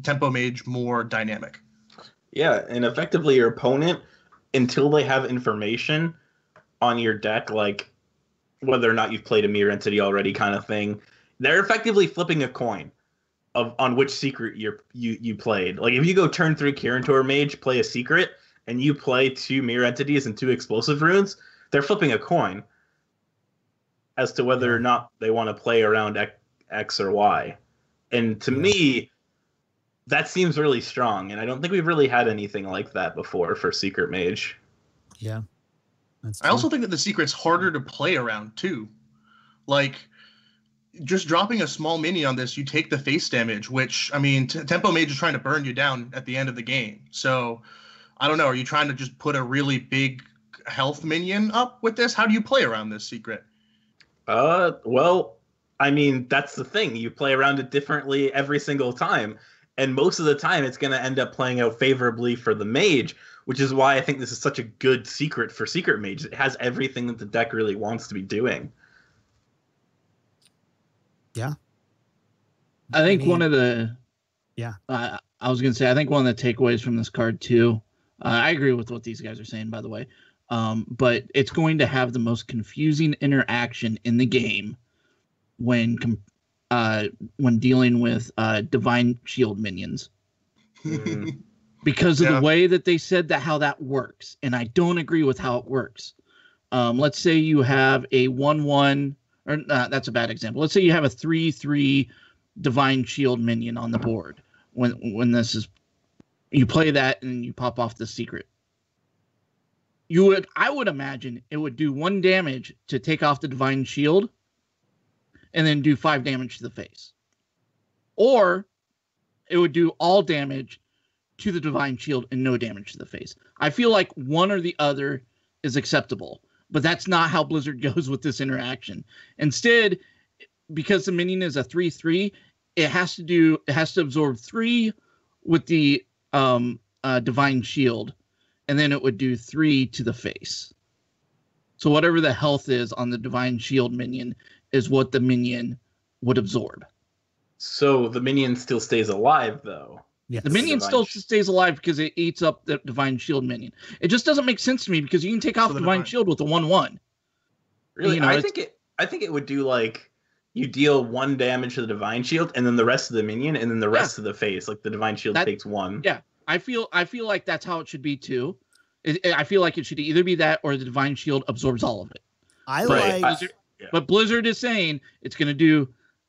Tempo Mage more dynamic. Yeah, and effectively your opponent, until they have information on your deck, like whether or not you've played a Mirror Entity already kind of thing, they're effectively flipping a coin on which secret you played. Like if you go turn 3 Kirin Tor Mage, play a secret, and you play 2 Mirror Entities and 2 Explosive Runes, they're flipping a coin as to whether or not they want to play around X or Y. And to me, that seems really strong, and I don't think we've really had anything like that before for Secret Mage. Yeah. I also think that the secret's harder to play around, too. Like, just dropping a small mini on this, you take the face damage, which, I mean, Tempo Mage is trying to burn you down at the end of the game. So, I don't know, are you trying to just put a really big health minion up with this? How do you play around this secret? Well, I mean, that's the thing. You play around it differently every single time. And most of the time, it's going to end up playing out favorably for the mage, which is why I think this is such a good secret for secret mages. It has everything that the deck really wants to be doing. Yeah. I think one of the... Yeah. I was going to say, I think one of the takeaways from this card, too, I agree with what these guys are saying, by the way, but it's going to have the most confusing interaction in the game when dealing with Divine Shield minions. Because of the way that they said how that works. And I don't agree with how it works. Let's say you have a 1/1, or that's a bad example. Let's say you have a 3/3 Divine Shield minion on the board. When this is, you play that and you pop off the secret. I would imagine it would do 1 damage to take off the Divine Shield, and then do 5 damage to the face. Or it would do all damage to the Divine Shield and no damage to the face. I feel like one or the other is acceptable, but that's not how Blizzard goes with this interaction. Instead, because the minion is a 3/3, it has to absorb 3 with the Divine Shield, and then it would do 3 to the face. So whatever the health is on the Divine Shield minion is what the minion would absorb. So the minion still stays alive, though. Yes. The minion still stays alive because it eats up the Divine Shield minion. It just doesn't make sense to me because you can take off the Divine Shield with a 1/1. Really, I think it would do like you deal 1 damage to the Divine Shield, and then the rest of the minion, and then the rest of the face. Like the Divine Shield takes 1. Yeah, I feel like that's how it should be too. I feel like it should either be that or the Divine Shield absorbs all of it. But Blizzard is saying it's going to do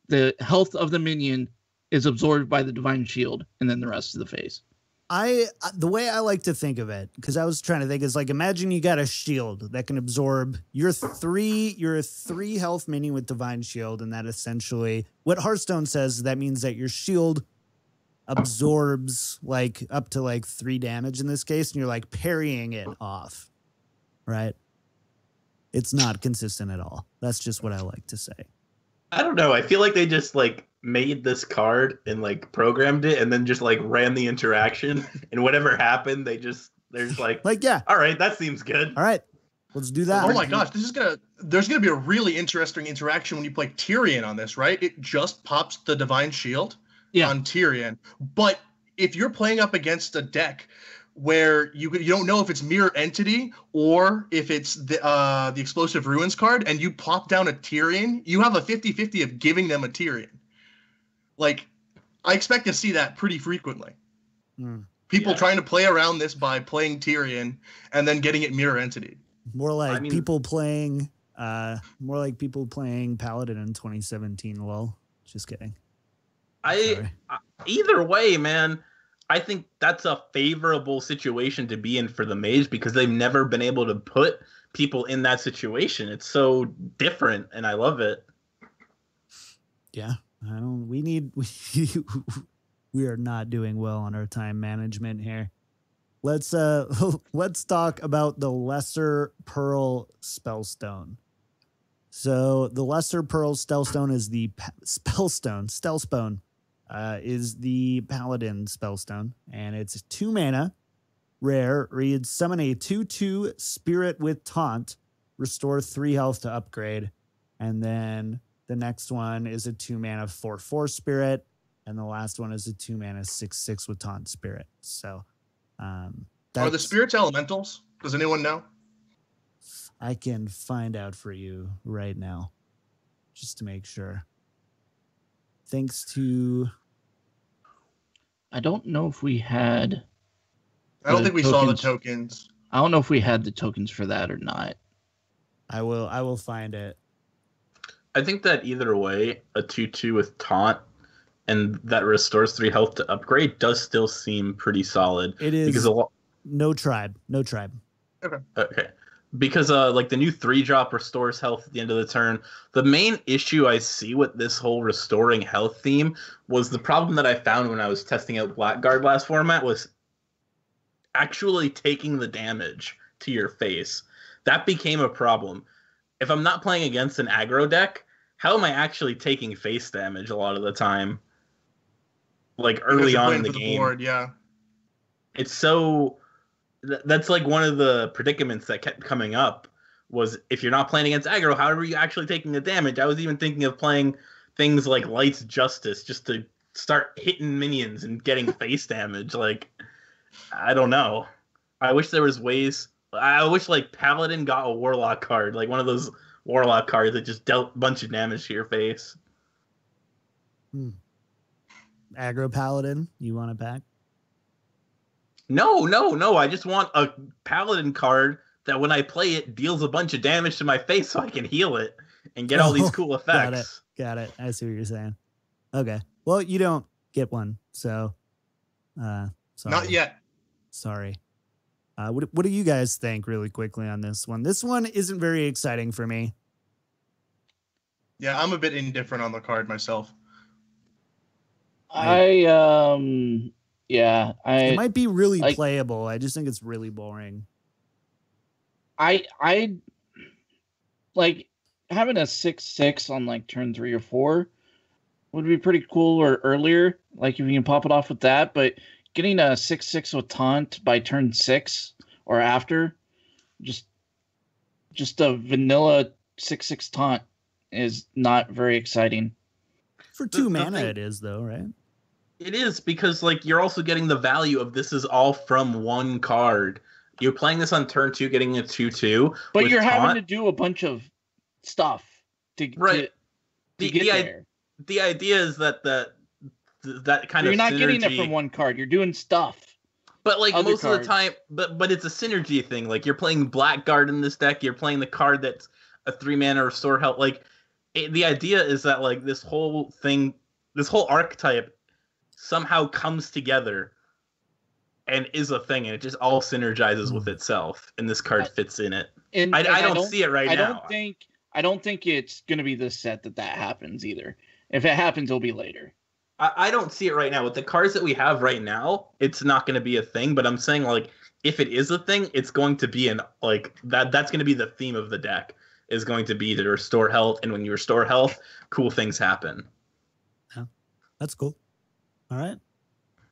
the health of the minion is absorbed by the Divine Shield, and then the rest of the face. The way I like to think of it, because I was trying to think, is like, imagine you got a shield that can absorb you're a 3 health minion with Divine Shield, and that essentially what Hearthstone says, that means that your shield absorbs like up to like 3 damage in this case, and you're like parrying it off, right? It's not consistent at all. That's just what I like to say. I don't know. I feel like they just like made this card and like programmed it and then just like ran the interaction, and whatever happened, they're just like yeah, all right, that seems good. All right, let's do that. Oh my gosh, there's gonna be a really interesting interaction when you play Tyrion on this, right? It just pops the Divine Shield on Tyrion, but if you're playing up against a deck where you don't know if it's Mirror Entity or if it's the Explosive Ruins card, and you plop down a Tyrion, you have a 50-50 of giving them a Tyrion. Like, I expect to see that pretty frequently. People trying to play around this by playing Tyrion and then getting it Mirror Entity. More like people playing Paladin in 2017. Lol. Just kidding. Either way, man, I think that's a favorable situation to be in for the mage because they've never been able to put people in that situation. It's so different, and I love it. Yeah, we are not doing well on our time management here. Let's talk about the Lesser Pearl Spellstone. So the Lesser Pearl Spellstone is the Spellstone is the Paladin Spellstone, and it's 2 mana, rare. Reads, summon a 2/2 Spirit with Taunt, restore 3 health to upgrade, and then the next one is a 2 mana 4/4 Spirit, and the last one is a 2 mana 6/6 with Taunt Spirit. So, are the spirits elementals? Does anyone know? I can find out for you right now, just to make sure. Thanks to... I don't know if we had... I don't think we saw the tokens. I don't know if we had the tokens for that or not. I will find it. I think that either way, a 2/2 with Taunt and that restores 3 health to upgrade does still seem pretty solid. It is because no tribe. Okay. Because like the new 3-drop restores health at the end of the turn. The main issue I see with this whole restoring health theme was the problem that I found when I was testing out Blackguard last format was actually taking the damage to your face. That became a problem. If I'm not playing against an aggro deck, how am I actually taking face damage a lot of the time? like early on in the for game. Board, yeah. It's so that's like one of the predicaments that kept coming up was if you're not playing against aggro, how are you actually taking the damage? I was even thinking of playing things like Light's Justice just to start hitting minions and getting face damage. Like, I don't know. I wish there was ways. I wish like Paladin got a Warlock card, like one of those Warlock cards that just dealt a bunch of damage to your face. Aggro Paladin, you want a pack? No. I just want a Paladin card that when I play it deals a bunch of damage to my face so I can heal it and get all these cool effects. Got it. I see what you're saying. Okay. Well, you don't get one, so sorry. Not yet. Sorry. What do you guys think really quickly on this one? This one isn't very exciting for me. Yeah, I'm a bit indifferent on the card myself. It might be really playable. I just think it's really boring. I like having a 6/6 on like turn 3 or 4 would be pretty cool, or earlier, like if you can pop it off with that. But getting a 6/6 with taunt by turn 6 or after, just a vanilla 6/6 taunt is not very exciting. For 2 mana, it is though, right? It is, because like you're also getting the value of this is all from one card. You're playing this on turn 2, getting a 2/2. But you're having to do a bunch of stuff to get there. The idea is that that kind of you're not synergy, getting it from one card. You're doing stuff. But like most of the time, but it's a synergy thing. Like you're playing Blackguard in this deck. You're playing the card that's a 3 mana restore health. Like the idea is that like this whole thing, this whole archetype somehow comes together and is a thing, and it just all synergizes with itself, and this card fits in it. I don't see it right now. I don't think it's going to be this set that happens either. If it happens, it'll be later. I don't see it right now. With the cards that we have right now, it's not going to be a thing, but I'm saying like if it is a thing, it's going to be that's going to be the theme of the deck, is going to be to restore health, and when you restore health, cool things happen. Yeah, that's cool. All right.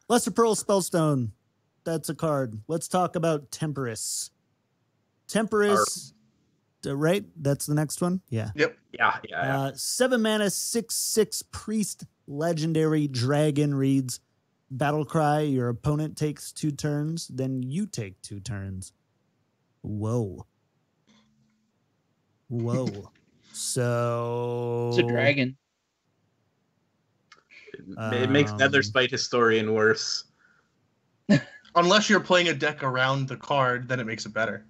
Lesser Pearl Spellstone. That's a card. Let's talk about Temperous. Temperous, right? That's the next one? Yeah. Yep. Yeah. 7 mana, 6/6 Priest, Legendary Dragon reads, Battle Cry, your opponent takes 2 turns, then you take 2 turns. Whoa. So... It's a dragon. It makes Netherspite Historian worse. Unless you're playing a deck around the card, then it makes it better.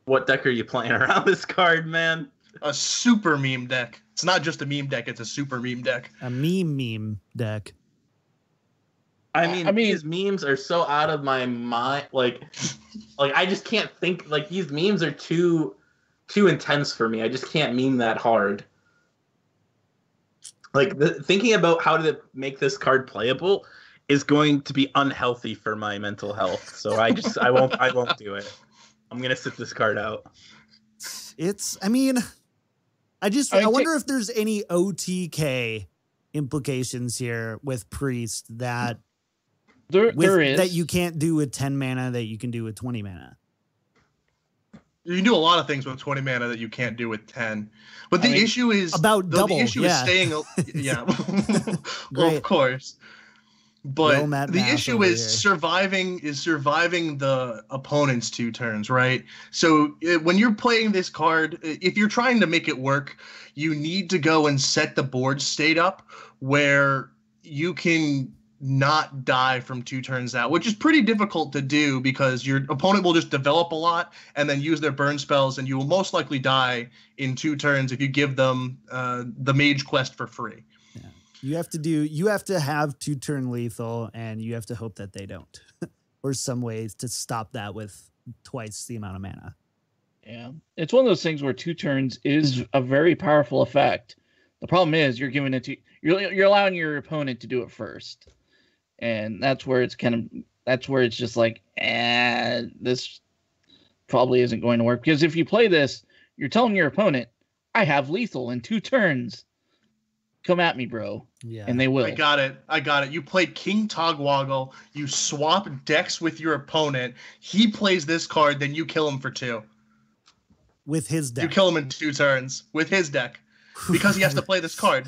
What deck are you playing around this card, man? A super meme deck. It's not just a meme deck, it's a super meme deck. A meme deck. I mean, these memes are so out of my mind. Like I just can't think. Like, these memes are too intense for me. I just can't meme that hard. Like, thinking about how to make this card playable is going to be unhealthy for my mental health. So I won't do it. I'm gonna sit this card out. I wonder if there's any OTK implications here with Priest that there is, that you can't do with 10 mana that you can do with 20 mana. You can do a lot of things with 20 mana that you can't do with 10. But the issue is about double. The issue is staying. Yeah, well, of course. But the issue is surviving the opponent's 2 turns, right? So when you're playing this card, if you're trying to make it work, you need to go and set the board state up where you can not die from 2 turns out, which is pretty difficult to do because your opponent will just develop a lot and then use their burn spells, and you will most likely die in 2 turns if you give them the mage quest for free. Yeah. You have to have 2-turn lethal, and you have to hope that they don't, or some ways to stop that with twice the amount of mana. Yeah, it's one of those things where 2 turns is a very powerful effect. The problem is you're giving it to you're allowing your opponent to do it first, and that's where it's just like, this probably isn't going to work, because if you play this, you're telling your opponent, I have lethal in 2 turns. come at me, bro. Yeah. And they will. I got it. You play King Togwoggle. You swap decks with your opponent. He plays this card, then you kill him for 2. With his deck. You kill him in 2 turns with his deck because he has to play this card.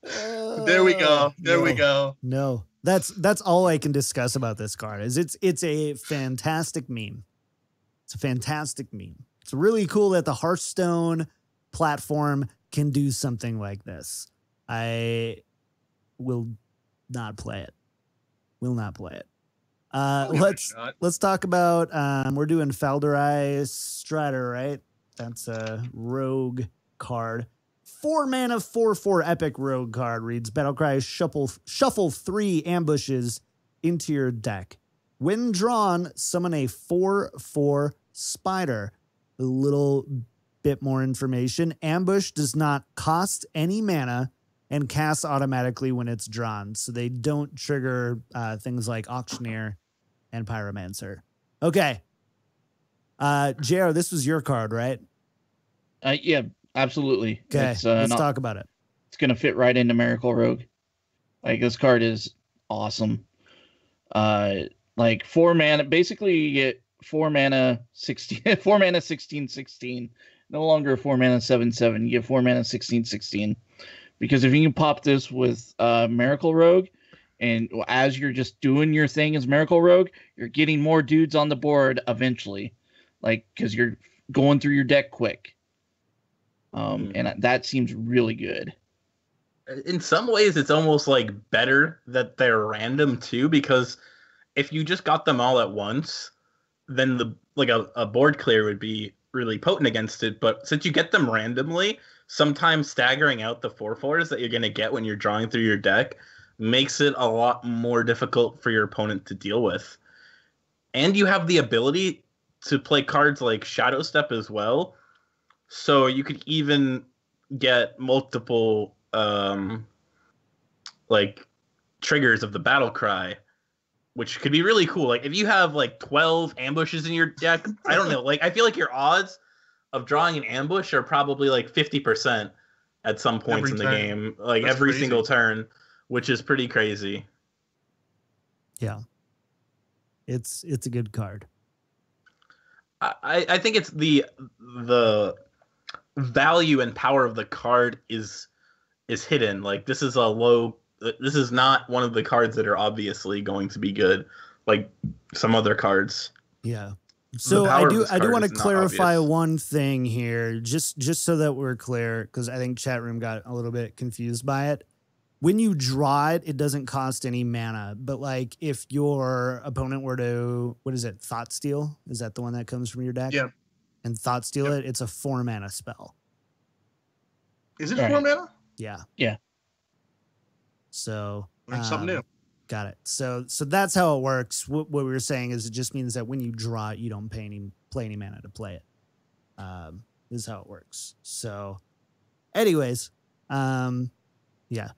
There we go. There we go. No, that's all I can discuss about this card. Is it's a fantastic meme. It's a fantastic meme. It's really cool that the Hearthstone platform can do something like this. I will not play it. Will not play it. Let's talk about we're doing Felderai Strider, right? That's a rogue card. 4 mana 4/4 epic rogue card reads Battlecry shuffle 3 ambushes into your deck. When drawn, summon a 4/4 spider. A little bit more information. Ambush does not cost any mana and casts automatically when it's drawn, so they don't trigger things like Auctioneer and Pyromancer. Okay. JR, this was your card, right? Yeah, absolutely. Okay, let's talk about it. It's going to fit right into Miracle Rogue. Like, this card is awesome. Like 4 mana, basically you get 4 mana 16, 4 mana 16/16. No longer 4 mana 7/7. You get 4 mana 16/16. Because if you can pop this with Miracle Rogue, and as you're just doing your thing as Miracle Rogue, you're getting more dudes on the board eventually. Like, because you're going through your deck quick. And that seems really good. In some ways, it's almost like better that they're random too, because if you just got them all at once, then a board clear would be really potent against it. But since you get them randomly, sometimes staggering out the 4/4s that you're going to get when you're drawing through your deck makes it a lot more difficult for your opponent to deal with. And you have the ability to play cards like Shadow Step as well. So you could even get multiple like triggers of the battle cry, which could be really cool. Like if you have like 12 ambushes in your deck, I don't know. Like I feel like your odds of drawing an ambush are probably like 50% at some points in the game, like that's every single turn, which is pretty crazy. Yeah, it's a good card. I think it's the value and power of the card is hidden. Like this is not one of the cards that are obviously going to be good, like some other cards. Yeah. So I do want to clarify one thing here, just so that we're clear, because I think chat room got a little bit confused by it. When you draw it, it doesn't cost any mana. But like if your opponent were to, what is it, Thought Steal? Is that the one that comes from your deck? Yeah. And Thought Steal it, it's a 4 mana spell. Is it 4 mana? Yeah. Yeah. So something new. Got it. So that's how it works. What we were saying is it just means that when you draw it, you don't play any mana to play it. This is how it works. So anyways, yeah.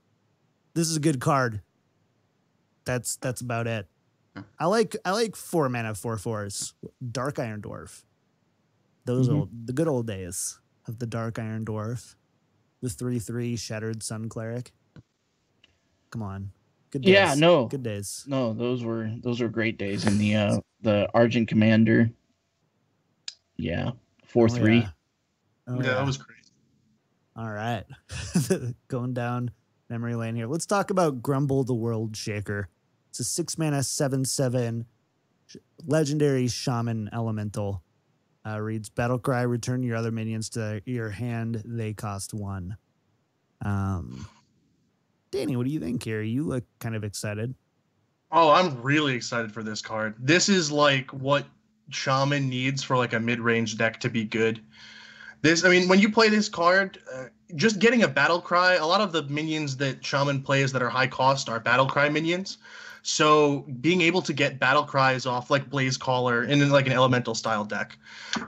This is a good card. That's about it. I like 4 mana 4/4s. Dark Iron Dwarf. Those the good old days of the Dark Iron Dwarf. The 3/3 Shattered Sun Cleric. Come on. Good days. Yeah, no. Good days. No, those were great days in the Argent Commander. Yeah. 4/3. Yeah, that was crazy. All right. Going down memory lane here. Let's talk about Grumble the World Shaker. It's a 6 mana 7/7 legendary shaman elemental. Reads Battlecry, return your other minions to your hand. They cost 1. Danny, what do you think here? You look kind of excited. Oh, I'm really excited for this card. This is like what Shaman needs for like a mid-range deck to be good. When you play this card, just getting a Battle Cry, a lot of the minions that Shaman plays that are high cost are Battle Cry minions. So being able to get Battle Cries off like Blaze Caller in like an elemental style deck,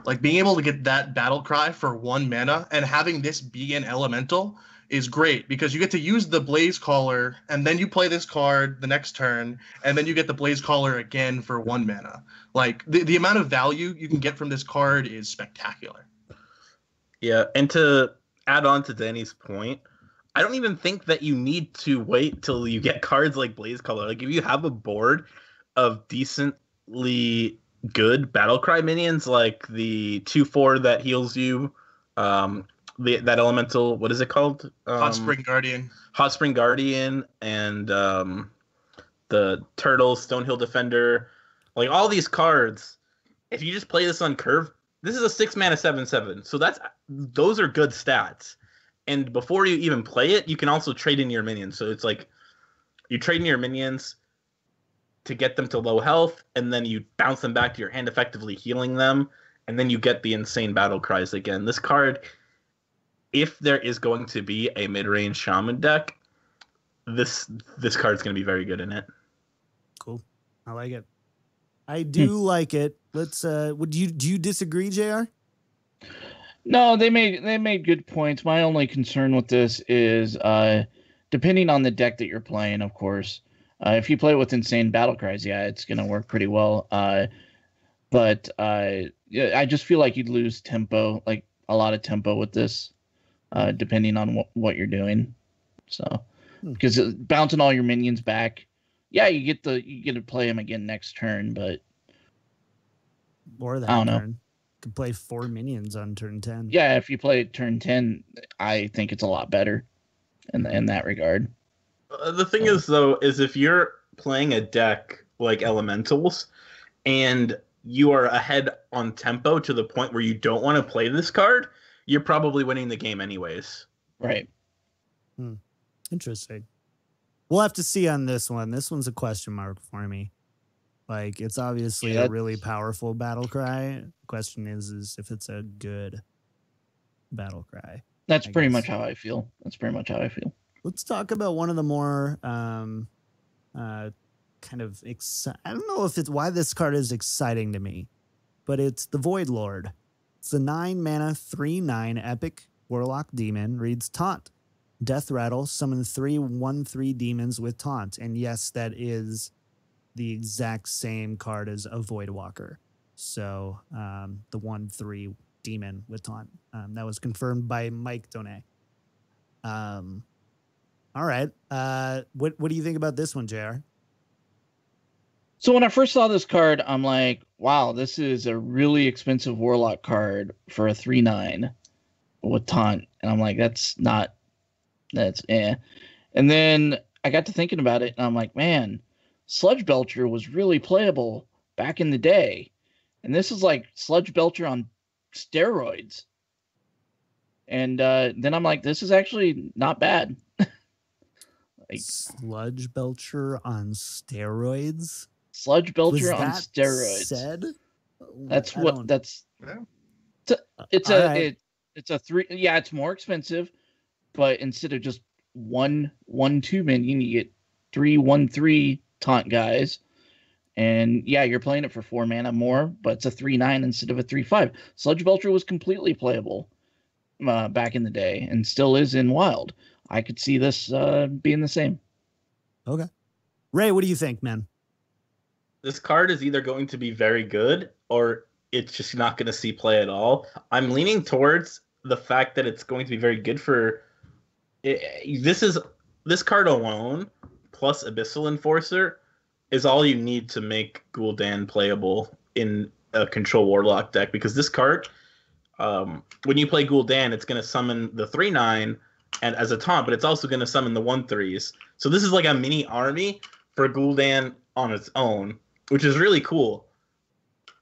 like being able to get that Battle Cry for 1 mana and having this be an elemental is great because you get to use the Blaze Caller and then you play this card the next turn and then you get the Blaze Caller again for 1 mana. Like the amount of value you can get from this card is spectacular. Yeah, and to add on to Danny's point, I don't even think that you need to wait till you get cards like Blaze Color. Like, if you have a board of decently good Battlecry minions, like the 2/4 that heals you, that elemental, what is it called? Hot Spring Guardian. Hot Spring Guardian, and the Turtle, Stonehill Defender, like all these cards. If you just play this on curve, this is a 6-mana 7/7. So those are good stats. And before you even play it, you can also trade in your minions. So it's like you trade in your minions to get them to low health, and then you bounce them back to your hand, effectively healing them, and then you get the insane battle cries again. This card, if there is going to be a mid-range shaman deck, this card's going to be very good in it. Cool. I like it. I do like it. Let's do you disagree, JR? No, they made good points. My only concern with this is depending on the deck that you're playing, of course. If you play with insane battle cries, yeah, it's gonna work pretty well. But yeah, I just feel like you'd lose tempo, like a lot of tempo with this, depending on what you're doing. So, because bouncing all your minions back, yeah, you get to play them again next turn, but or that I don't turn. know. Could play 4 minions on turn 10. Yeah, if you play turn 10, I think it's a lot better in that regard. The thing is, though, is if you're playing a deck like Elementals and you are ahead on tempo to the point where you don't want to play this card, you're probably winning the game anyways. Right. Interesting. We'll have to see on this one. This one's a question mark for me. Like, it's obviously a really powerful battle cry. Question is if it's a good battle cry. That's pretty much how I feel. Let's talk about one of the more kind of I don't know if it's why this card is exciting to me, but it's the Void Lord. It's the 9-mana 3/9 epic warlock demon. Reads Taunt. Death Rattle. Summon 3 1/3 demons with Taunt. And yes, that is the exact same card as a Voidwalker. So the 1/3 demon with Taunt. That was confirmed by Mike Donet. All right. What do you think about this one, JR? So when I first saw this card, I'm like, wow, this is a really expensive Warlock card for a 3/9 with Taunt. And I'm like, that's eh. And then I got to thinking about it, and I'm like, man, Sludge Belcher was really playable back in the day. And this is like Sludge Belcher on steroids. And then I'm like, this is actually not bad. Like, Sludge Belcher on steroids? Sludge Belcher on steroids. Said? That's what that's Yeah. It's a 3. Yeah, it's more expensive, but instead of just 1/2 minion, you get 3 1/3 Taunt guys. And yeah, you're playing it for 4 mana more, but it's a 3/9 instead of a 3/5. Sludge Belcher was completely playable back in the day and still is in Wild. I could see this being the same. Okay. Ray, what do you think, man? This card is either going to be very good or it's just not going to see play at all. I'm leaning towards the fact that it's going to be very good for this card alone plus Abyssal Enforcer is all you need to make Gul'dan playable in a Control Warlock deck, because this card, when you play Gul'dan, it's going to summon the 3/9 and as a taunt, but it's also going to summon the 1/3s. So this is like a mini army for Gul'dan on its own, which is really cool.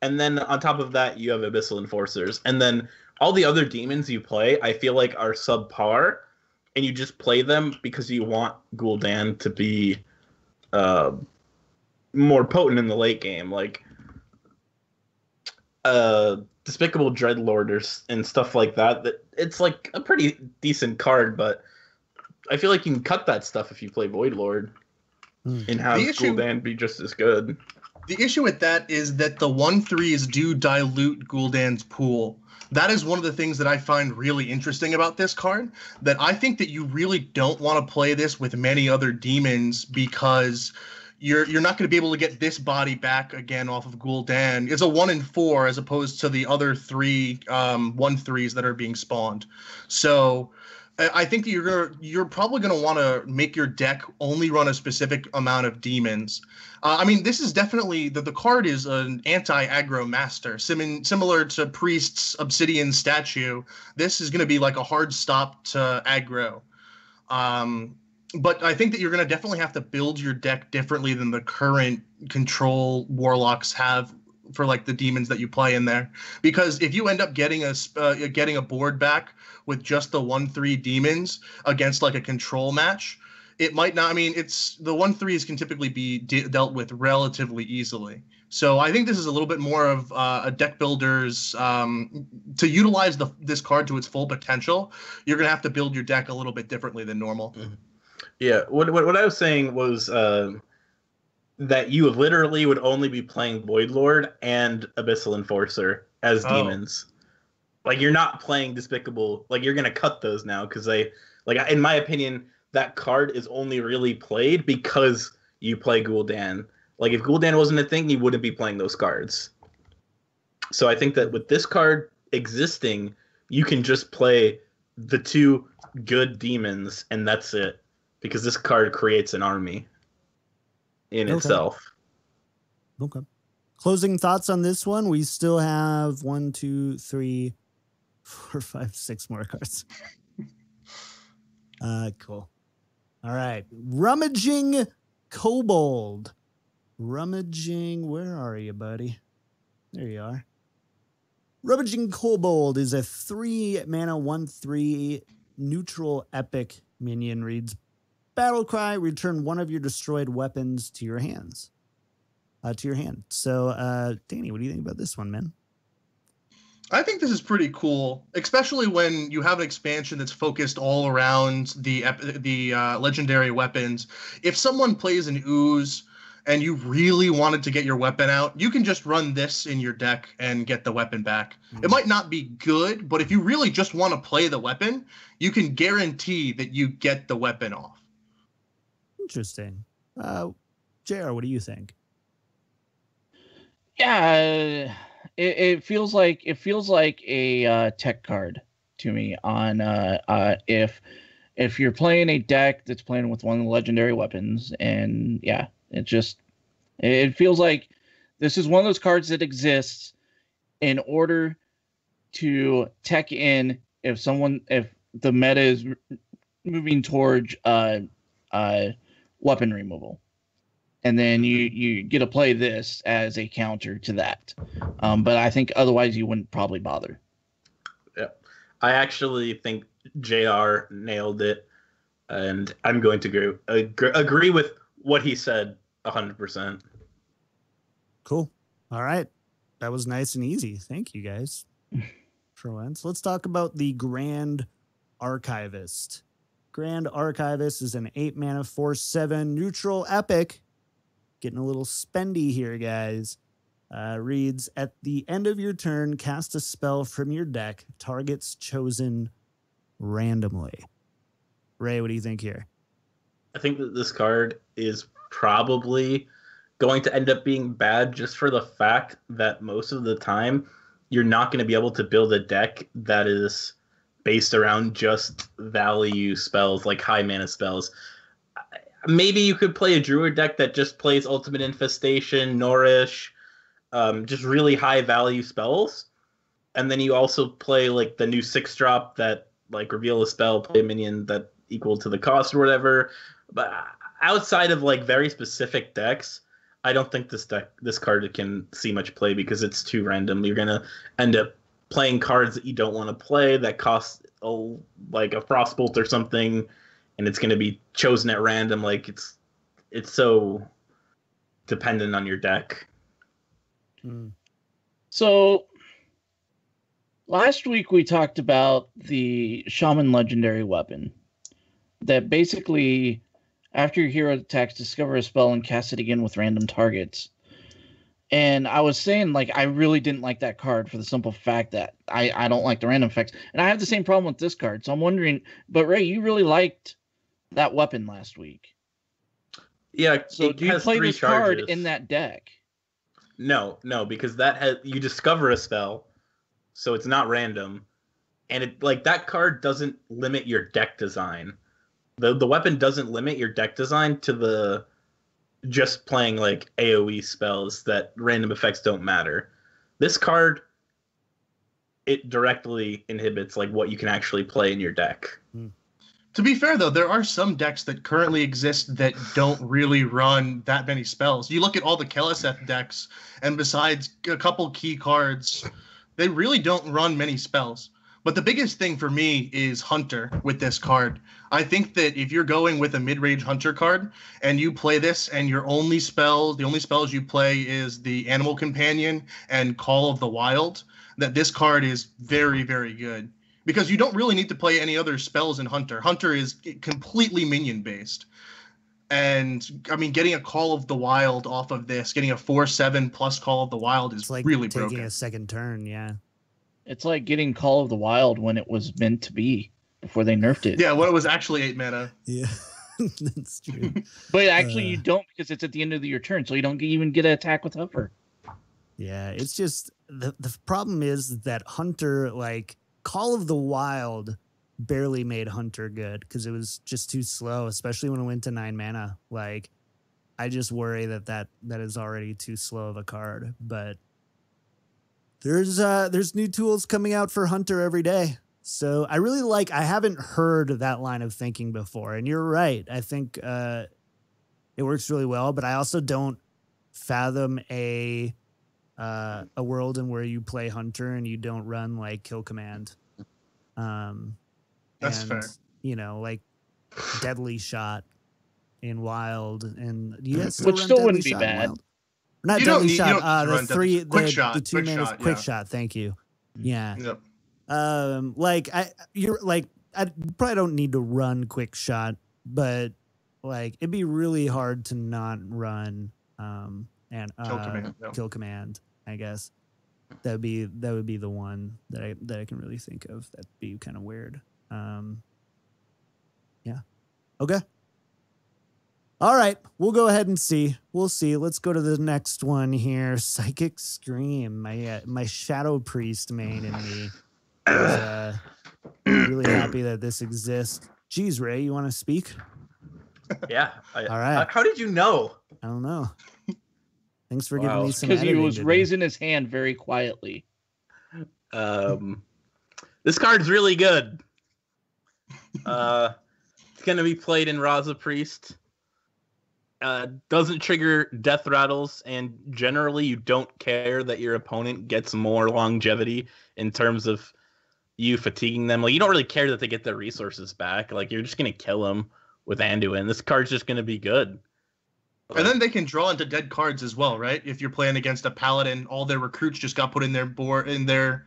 And then on top of that, you have Abyssal Enforcers. And then all the other demons you play, I feel like are subpar, and you just play them because you want Gul'dan to be more potent in the late game. Like Despicable Dreadlord and stuff like that. It's like a pretty decent card, but I feel like you can cut that stuff if you play Void Lord and have Gul'dan be just as good. The issue with that is that the 1/3s do dilute Gul'dan's pool. That is one of the things that I find really interesting about this card, that I think that you really don't want to play this with many other demons, because you're not going to be able to get this body back again off of Gul'dan. It's a 1 in 4 as opposed to the other 3 1/3s that are being spawned. So I think that you're probably going to want to make your deck only run a specific amount of demons. I mean, this is definitely the card is an anti-aggro master, similar to Priest's Obsidian statue. This is going to be like a hard stop to aggro. But I think that you're going to definitely have to build your deck differently than the current control warlocks have for like the demons that you play in there. Because if you end up getting a board back with just the 1/3 demons against like a control match, it might not. I mean, it's the 1/3s can typically be dealt with relatively easily. So I think this is a little bit more of a deck builder's to utilize this card to its full potential. You're going to have to build your deck a little bit differently than normal. Mm-hmm. Yeah, what I was saying was that you literally would only be playing Void Lord and Abyssal Enforcer as demons. Like, you're not playing Despicable. Like, you're gonna cut those now because in my opinion, that card is only really played because you play Gul'dan. Like, if Gul'dan wasn't a thing, you wouldn't be playing those cards. So I think that with this card existing, you can just play the 2 good demons and that's it. Because this card creates an army in itself. Okay. Closing thoughts on this one. We still have 1, 2, 3, 4, 5, 6 more cards. Cool. All right. Rummaging Kobold. Rummaging. Where are you, buddy? There you are. Rummaging Kobold is a 3 mana 1/3 neutral epic minion. Reads Battle Cry, return one of your destroyed weapons to your hands. So, Danny, what do you think about this one, man? I think this is pretty cool, especially when you have an expansion that's focused all around the legendary weapons. If someone plays an Ooze and you really wanted to get your weapon out, you can just run this in your deck and get the weapon back. It might not be good, but if you really just want to play the weapon, you can guarantee that you get the weapon off. Interesting. JR, what do you think? Yeah, it feels like a tech card to me. On if you're playing a deck that's playing with one of the legendary weapons, and yeah, it feels like this is one of those cards that exists in order to tech in if the meta is moving towards weapon removal, and then you get to play this as a counter to that. But I think otherwise you wouldn't probably bother. Yeah, I actually think JR nailed it, and I'm going to agree with what he said 100%. Cool. All right, that was nice and easy. Thank you, guys. For once, let's talk about the Grand Archivist. Grand Archivist is an 8 mana 4/7 neutral epic. Getting a little spendy here, guys. Reads, at the end of your turn, cast a spell from your deck, targets chosen randomly. Ray, what do you think here? I think that this card is probably going to end up being bad just for the fact that most of the time you're not going to be able to build a deck that is based around just value spells, like high mana spells. Maybe you could play a Druid deck that just plays Ultimate Infestation, Nourish, just really high value spells. And then you also play like the new 6-drop that like reveal a spell, play a minion that equal to the cost or whatever. But outside of like very specific decks, I don't think this card can see much play because it's too random. You're gonna end up playing cards that you don't want to play that cost like a Frostbolt or something, and it's going to be chosen at random. Like it's so dependent on your deck. So last week we talked about the Shaman legendary weapon that basically after your hero attacks, discover a spell and cast it again with random targets. And I was saying, like, I really didn't like that card for the simple fact that I don't like the random effects. And I have the same problem with this card. So I'm wondering, but Ray, you really liked that weapon last week. Yeah. So do you play this card in that deck? No, because you discover a spell, so it's not random, and that card doesn't limit your deck design. The weapon doesn't limit your deck design to just playing like AoE spells that random effects don't matter. This card, it directly inhibits like what you can actually play in your deck. To be fair, though, there are some decks that currently exist that don't really run that many spells. You look at all the Keleseth decks, and besides a couple key cards, they really don't run many spells. But the biggest thing for me is Hunter with this card. I think that if you're going with a mid-range Hunter card and you play this and the only spells you play is the Animal Companion and Call of the Wild, that this card is very, very good. Because you don't really need to play any other spells in Hunter. Hunter is completely minion-based. And, I mean, getting a Call of the Wild off of this, getting a 4/7 plus Call of the Wild is like really broken. Taking a second turn, yeah. It's like getting Call of the Wild when it was meant to be, before they nerfed it. Yeah, when it was actually 8 mana. Yeah, that's true. But actually you don't, because it's at the end of your turn, so you don't even get an attack with Hover. Yeah, it's just, the problem is that Hunter, like, Call of the Wild barely made Hunter good because it was just too slow, especially when it went to 9 mana. Like, I just worry that is already too slow of a card. But there's new tools coming out for Hunter every day. So I haven't heard that line of thinking before. And you're right. I think it works really well, but I also don't fathom a world in where you play Hunter and you don't run like Kill Command. That's fair. You know, like Deadly Shot in Wild, and which still wouldn't be bad. Not you Deadly Shot. Quick Shot. The 2 mana Quick Shot. Thank you. Yeah. Yep. I probably don't need to run Quick Shot, but like it'd be really hard to not run Kill Command. I guess that would be the one that I can really think of. That'd be kind of weird. Yeah. Okay. All right, we'll go ahead and see. We'll see. Let's go to the next one here. Psychic Scream. My Shadow Priest main in me is really happy that this exists. Geez, Ray, you want to speak? Yeah. All right. How did you know? I don't know. Thanks for giving me some. Because he was raising his hand very quietly. This card's really good. It's gonna be played in Raza Priest. Doesn't trigger death rattles, and generally you don't care that your opponent gets more longevity in terms of you fatiguing them. Like, you don't really care that they get their resources back. Like, you're just gonna kill them with Anduin. This card's just gonna be good. And then they can draw into dead cards as well, right? If you're playing against a paladin, all their recruits just got put in their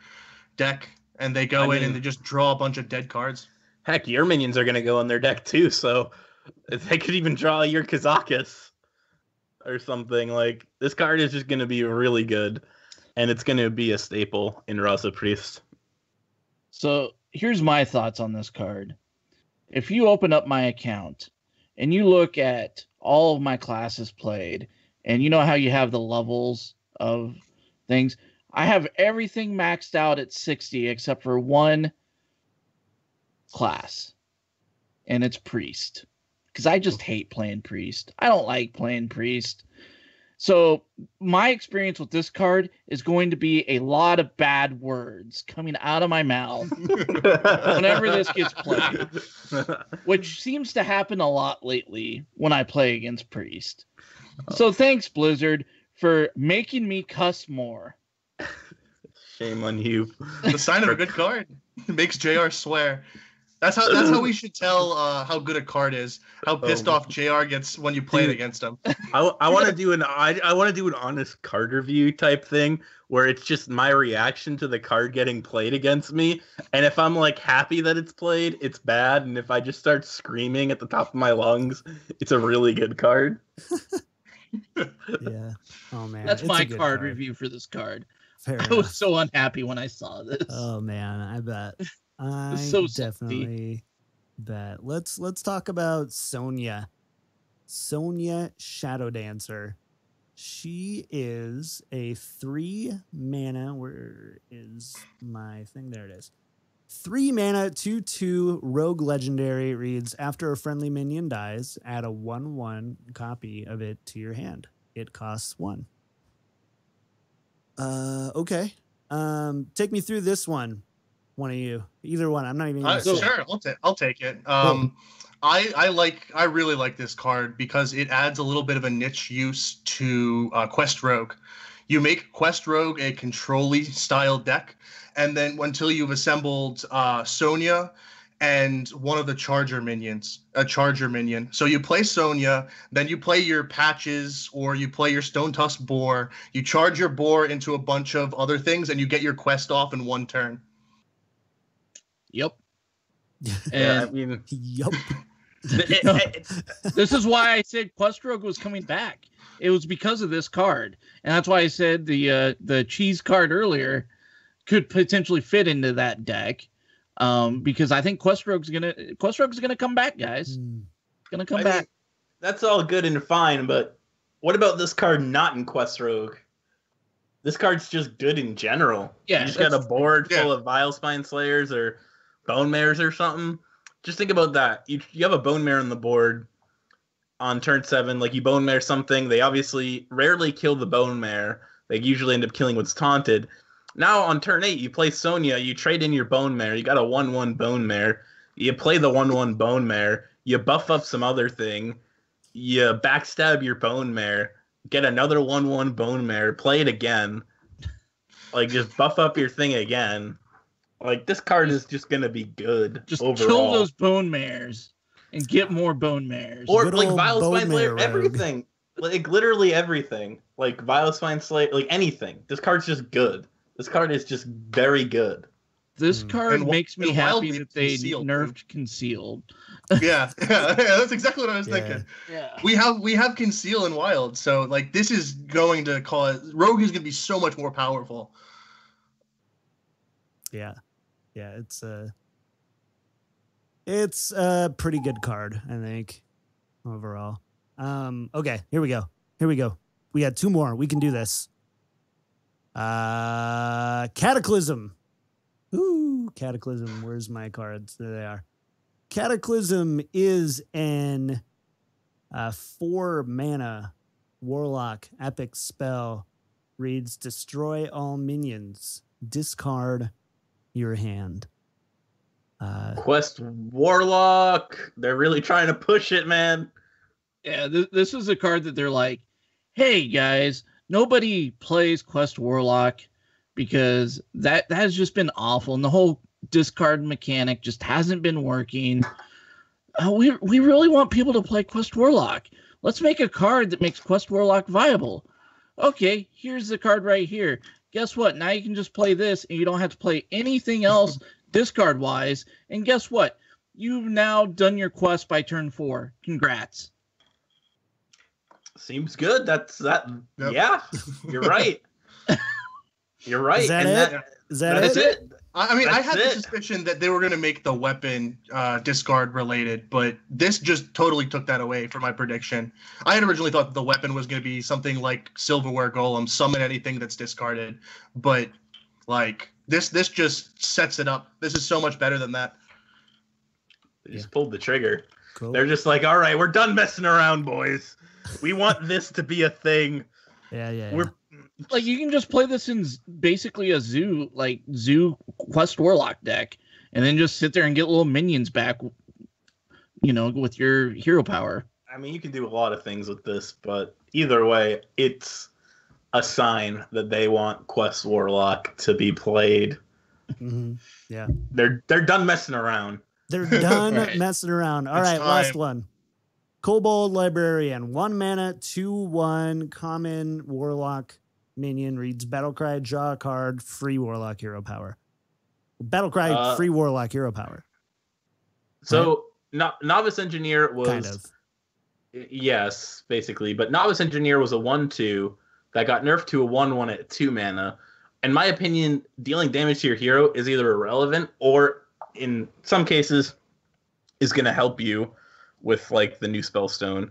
deck, and they go in and they just draw a bunch of dead cards. Heck, your minions are gonna go in their deck too, so they could even draw your Kazakus or something. Like, this card is just gonna be really good, and it's gonna be a staple in Raza Priest. So here's my thoughts on this card. If you open up my account and you look at all of my classes played, and you know how you have the levels of things, I have everything maxed out at 60 except for one class, and it's Priest, because I just hate playing Priest. I don't like playing Priest. So my experience with this card is going to be a lot of bad words coming out of my mouth whenever this gets played, which seems to happen a lot lately when I play against Priest. So thanks, Blizzard, for making me cuss more. Shame on you. The sign of a good card. It makes JR swear. That's how we should tell how good a card is. How pissed off JR gets when you play it against him. I want to do an honest card review type thing where it's just my reaction to the card getting played against me, and if I'm like happy that it's played, it's bad, and if I just start screaming at the top of my lungs, it's a really good card. Yeah. Oh man. That's my card review for this card. I was so unhappy when I saw this. Oh man, I bet. I so definitely bet. Let's talk about Sonya. Sonya Shadow Dancer. She is a 3 mana. Where is my thing? There it is. 3 mana, 2/2 rogue legendary. Reads, after a friendly minion dies, add a 1/1 copy of it to your hand. It costs 1. Okay. Take me through this one. One of you, either one. I'm not even gonna say. Sure, I'll take it. I really like this card because it adds a little bit of a niche use to Quest Rogue. You make Quest Rogue a control-y style deck, and then until you've assembled Sonya and one of the charger minions, a charger minion. So you play Sonya, then you play your patches or you play your Stone Tusk Boar, you charge your Boar into a bunch of other things, and you get your quest off in 1 turn. Yep. Yeah, I mean, Yup. This is why I said Quest Rogue was coming back. It was because of this card, and that's why I said the cheese card earlier could potentially fit into that deck. Because I think Quest Rogue's gonna come back, guys. Gonna come back. Mean, that's all good and fine, but what about this card not in Quest Rogue? This card's just good in general. Yeah, you just got a board full of Vile Spine Slayers or Bone Mares or something. Just think about that. You have a Bone Mare on the board on turn 7. Like, you Bone Mare something. They obviously rarely kill the Bone Mare. They usually end up killing what's taunted. Now on turn 8, you play Sonya. You trade in your Bone Mare. You got a 1/1 Bone Mare. You play the 1/1 Bone Mare. You buff up some other thing. You backstab your Bone Mare. Get another 1/1 Bone Mare. Play it again. Like, just buff up your thing again. Like, this card is just going to be good. Just overall. Kill those Bone Mares and get more Bone Mares. Or, Good like, old Vile Bone Spine Mare Slayer, rogue. everything. Like, literally everything. Like, Vile Spine Slayer, like, anything. This card's just good. This card is just very good. This card And makes me and happy wildly that they concealed, nerfed Concealed. Yeah, that's exactly what I was thinking. Yeah. We have Conceal and Wild, so like this is going to cause Rogue is going to be so much more powerful. Yeah. It's a pretty good card, I think, overall. Okay, here we go. We got 2 more. We can do this. Cataclysm. Ooh, Cataclysm. Where's my cards? There they are. Cataclysm is an 4 mana warlock epic spell. Reads, destroy all minions. Discard your hand. Quest Warlock. They're really trying to push it, man. Yeah, this is a card that they're like, hey, guys, nobody plays Quest Warlock because that has just been awful. And the whole discard mechanic just hasn't been working. We really want people to play Quest Warlock. Let's make a card that makes Quest Warlock viable. Okay, here's the card right here. Guess what? Now you can just play this and you don't have to play anything else discard-wise. And guess what? You've now done your quest by turn 4. Congrats. Seems good. That's that. Yep. Yeah, you're right. You're right. Is that and it? Is that that's it? it. I mean, I That's had the it. suspicion that they were going to make the weapon discard related, but this just totally took that away from my prediction. I had originally thought that the weapon was going to be something like Silverware Golem, summon anything that's discarded, but like this just sets it up. This is so much better than that. They just pulled the trigger. Cool. They're just like, all right, we're done messing around, boys. We want this to be a thing. Yeah. We're Like, you can just play this in basically a zoo Quest Warlock deck, and then just sit there and get little minions back, with your hero power. I mean, you can do a lot of things with this, but either way, it's a sign that they want Quest Warlock to be played. Mm-hmm. Yeah. They're done messing around. They're done Right. messing around. All It's right, last time. one. Kobold Librarian. 1 mana, 2/1 common warlock minion. Reads Battlecry, draw a card, free warlock hero power. Battlecry, free warlock hero power. So Novice Engineer was Kind of. Yes, basically. But Novice Engineer was a 1/2 that got nerfed to a 1/1 at 2 mana. In my opinion, dealing damage to your hero is either irrelevant or, in some cases, is going to help you with like the new Spellstone.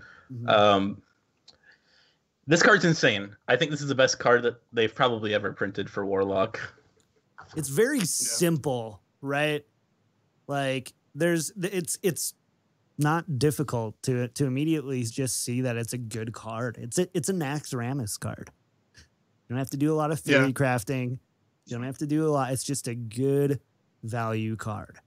This card's insane. I think this is the best card that they've probably ever printed for Warlock. It's very simple, right? Like it's not difficult to immediately just see that it's a good card. It's a Naxxramas card. You don't have to do a lot of theory crafting. You don't have to do a lot. It's just a good value card.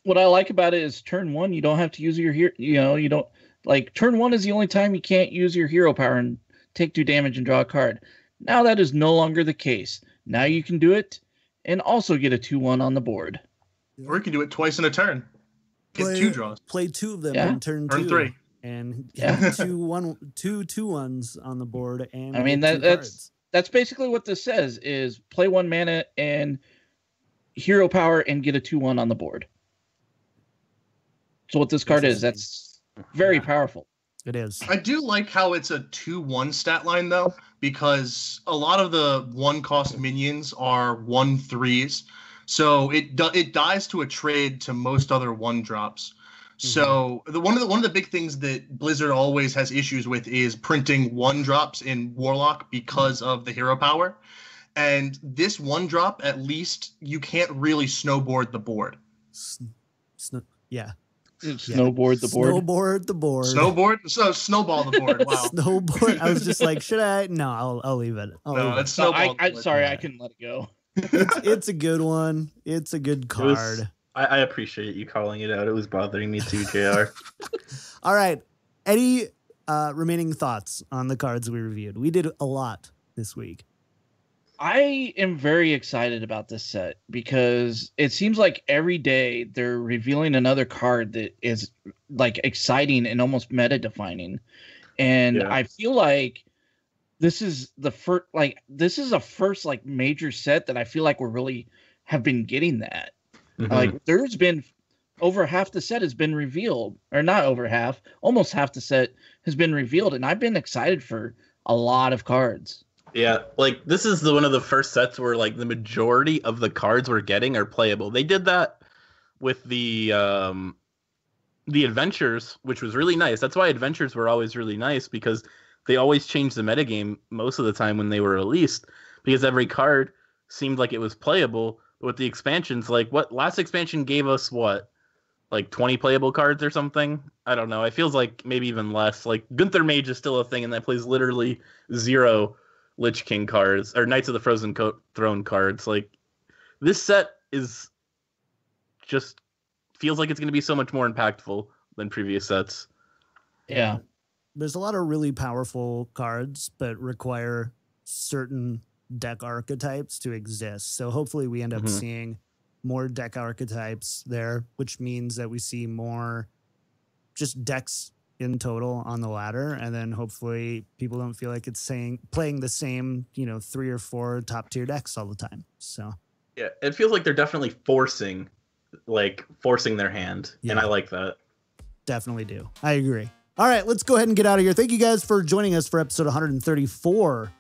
What I like about it is turn 1, you don't have to use your hero. You don't like turn 1 is the only time you can't use your hero power and take 2 damage and draw a card. Now that is no longer the case. Now you can do it and also get a 2/1 on the board. Or you can do it twice in a turn. Get 2 draws. Play 2 of them in turn 2. Turn 3. And get 2/1s on the board. And I mean that's basically what this says is play 1 mana and hero power and get a 2/1 on the board. So what this card is, that's very powerful. It is. I do like how it's a 2/1 stat line though, because a lot of the 1-cost minions are 1/3s, so it dies to a trade to most other 1-drops. So one of the big things that Blizzard always has issues with is printing 1-drops in Warlock because of the hero power, and this 1-drop at least you can't really snowboard the board. Snowboard the board. Snowboard the board. Snowball the board. Wow. Snowboard. I was just like, should I? No, I'll leave it. It's snowball. Sorry, I couldn't let it go. It's a good one. It's a good card. I appreciate you calling it out. It was bothering me too, JR. All right. Any remaining thoughts on the cards we reviewed? We did a lot this week. I am very excited about this set because it seems like every day they're revealing another card that is like exciting and almost meta defining. And I feel like this is the first, like major set that I feel like we're really have been getting that. Like there's been over half the set has been revealed, or not over half, almost half the set has been revealed. And I've been excited for a lot of cards. Yeah, like this is one of the first sets where like the majority of the cards we're getting are playable. They did that with the adventures, which was really nice. That's why adventures were always really nice, because they always changed the metagame most of the time when they were released, because every card seemed like it was playable. But with the expansions, like what last expansion gave us, what, like 20 playable cards or something? I don't know. It feels like maybe even less. Like Gunther Mage is still a thing, and that plays literally 0 Lich King cards or Knights of the Frozen Throne cards. Like this set is just feels like it's going to be so much more impactful than previous sets. Yeah. There's a lot of really powerful cards, but require certain deck archetypes to exist. So hopefully we end up seeing more deck archetypes there, which means that we see more just decks in total on the ladder, and then hopefully people don't feel like it's playing the same 3 or 4 top tier decks all the time. So yeah, it feels like they're definitely forcing their hand, and I like that. Definitely do. I agree. All right, let's go ahead and get out of here. Thank you guys for joining us for episode 134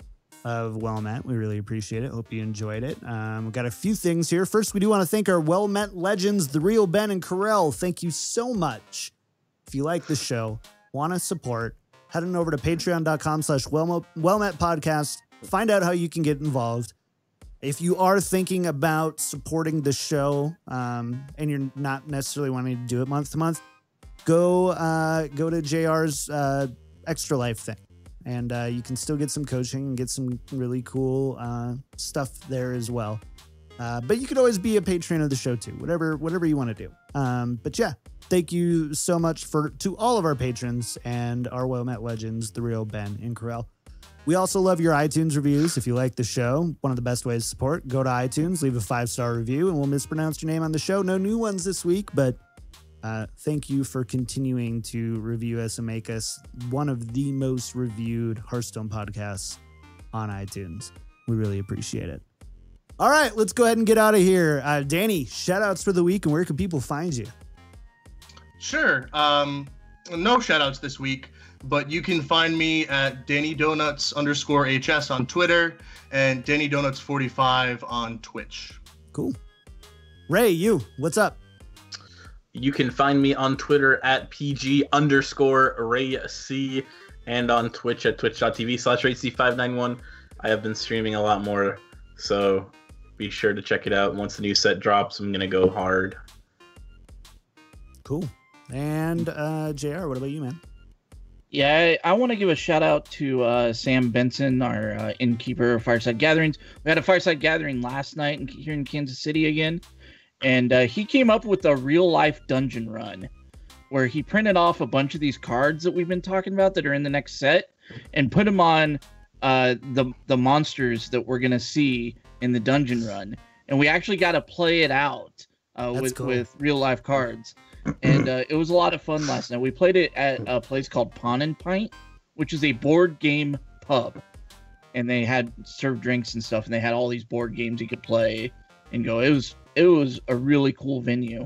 of Well Met. We really appreciate it. Hope you enjoyed it. We've got a few things here. First, we do want to thank our Well Met legends, TheRealBen and Correl. Thank you so much. If you like the show, want to support, head on over to patreon.com/wellmetpodcast. Find out how you can get involved. If you are thinking about supporting the show and you're not necessarily wanting to do it month to month, go to JR's Extra Life thing. And you can still get some coaching and get some really cool stuff there as well. But you could always be a patron of the show too, whatever you want to do. But yeah, thank you so much to all of our patrons and our Well Met legends, TheRealBen and Correl. We also love your iTunes reviews. If you like the show, one of the best ways to support, go to iTunes, leave a 5-star review, and we'll mispronounce your name on the show. No new ones this week, but thank you for continuing to review us and make us one of the most reviewed Hearthstone podcasts on iTunes. We really appreciate it. All right, let's go ahead and get out of here. Danny, shout outs for the week, and where can people find you? Sure. No shout outs this week, but you can find me at DannyDonuts_HS on Twitter and DannyDonuts45 on Twitch. Cool. Ray, what's up? You can find me on Twitter at PG_RayC and on Twitch at twitch.tv/RayC591. I have been streaming a lot more, so be sure to check it out. Once the new set drops, I'm going to go hard. Cool. And JR, what about you, man? Yeah, I want to give a shout out to Sam Benson, our innkeeper of Fireside Gatherings. We had a Fireside Gathering last night here in Kansas City again, and he came up with a real-life dungeon run where he printed off a bunch of these cards that we've been talking about that are in the next set and put them on the monsters that we're going to see in the dungeon run. And we actually got to play it out with real-life cards. And it was a lot of fun last night. We played it at a place called Pawn and Pint, which is a board game pub. And they had served drinks and stuff, and they had all these board games you could play and go. It was a really cool venue,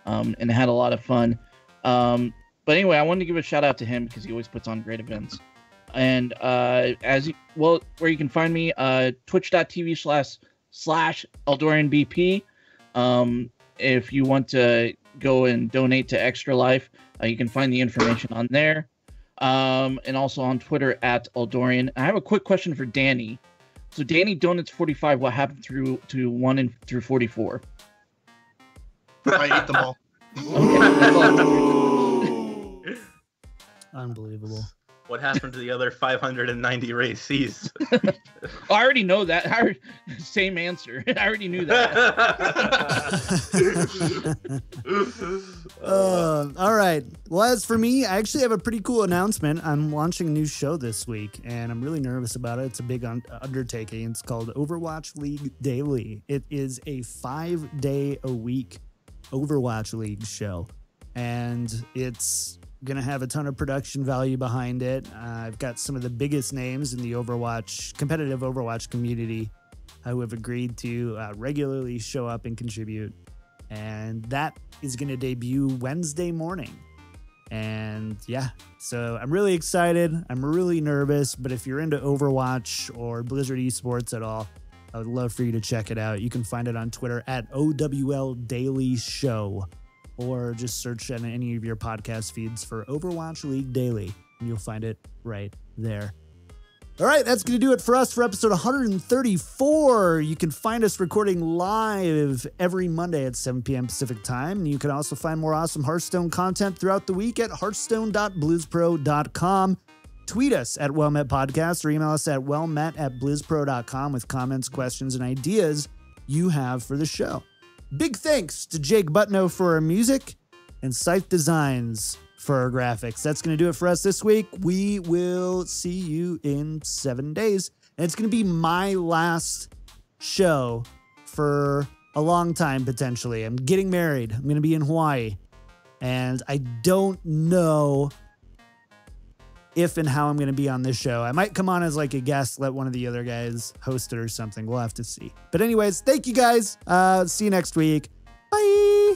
and it had a lot of fun. But anyway, I wanted to give a shout out to him because he always puts on great events. And where you can find me, twitch.tv/Eldorian BP. If you want to go and donate to Extra Life, you can find the information on there. And also on Twitter at Eldorian. I have a quick question for Danny. So DannyDonuts 45, what happened through 1 through 44? I ate them all. Okay. Unbelievable. What happened to the other 590 RayCs? I already know that. Same answer. I already knew that. All right. Well, as for me, I actually have a pretty cool announcement. I'm launching a new show this week, and I'm really nervous about it. It's a big undertaking. It's called Overwatch League Daily. It is a 5-day-a-week Overwatch League show, and it's going to have a ton of production value behind it. I've got some of the biggest names in the competitive Overwatch community who have agreed to regularly show up and contribute. And that is going to debut Wednesday morning. And yeah, so I'm really excited. I'm really nervous, but if you're into Overwatch or Blizzard esports at all, I would love for you to check it out. You can find it on Twitter at OWL Daily Show, or just search on any of your podcast feeds for Overwatch League Daily, and you'll find it right there. All right, that's going to do it for us for episode 134. You can find us recording live every Monday at 7 p.m. Pacific time. And you can also find more awesome Hearthstone content throughout the week at hearthstone.blizzpro.com. Tweet us at WellMet Podcast or email us at wellmet@blizzpro.com with comments, questions, and ideas you have for the show. Big thanks to Jake Butno for our music and Scythe Designs for our graphics. That's going to do it for us this week. We will see you in 7 days. And it's going to be my last show for a long time, potentially. I'm getting married. I'm going to be in Hawaii. And I don't know if and how I'm going to be on this show. I might come on as like a guest, let one of the other guys host it or something. We'll have to see. But anyways, thank you guys. See you next week. Bye.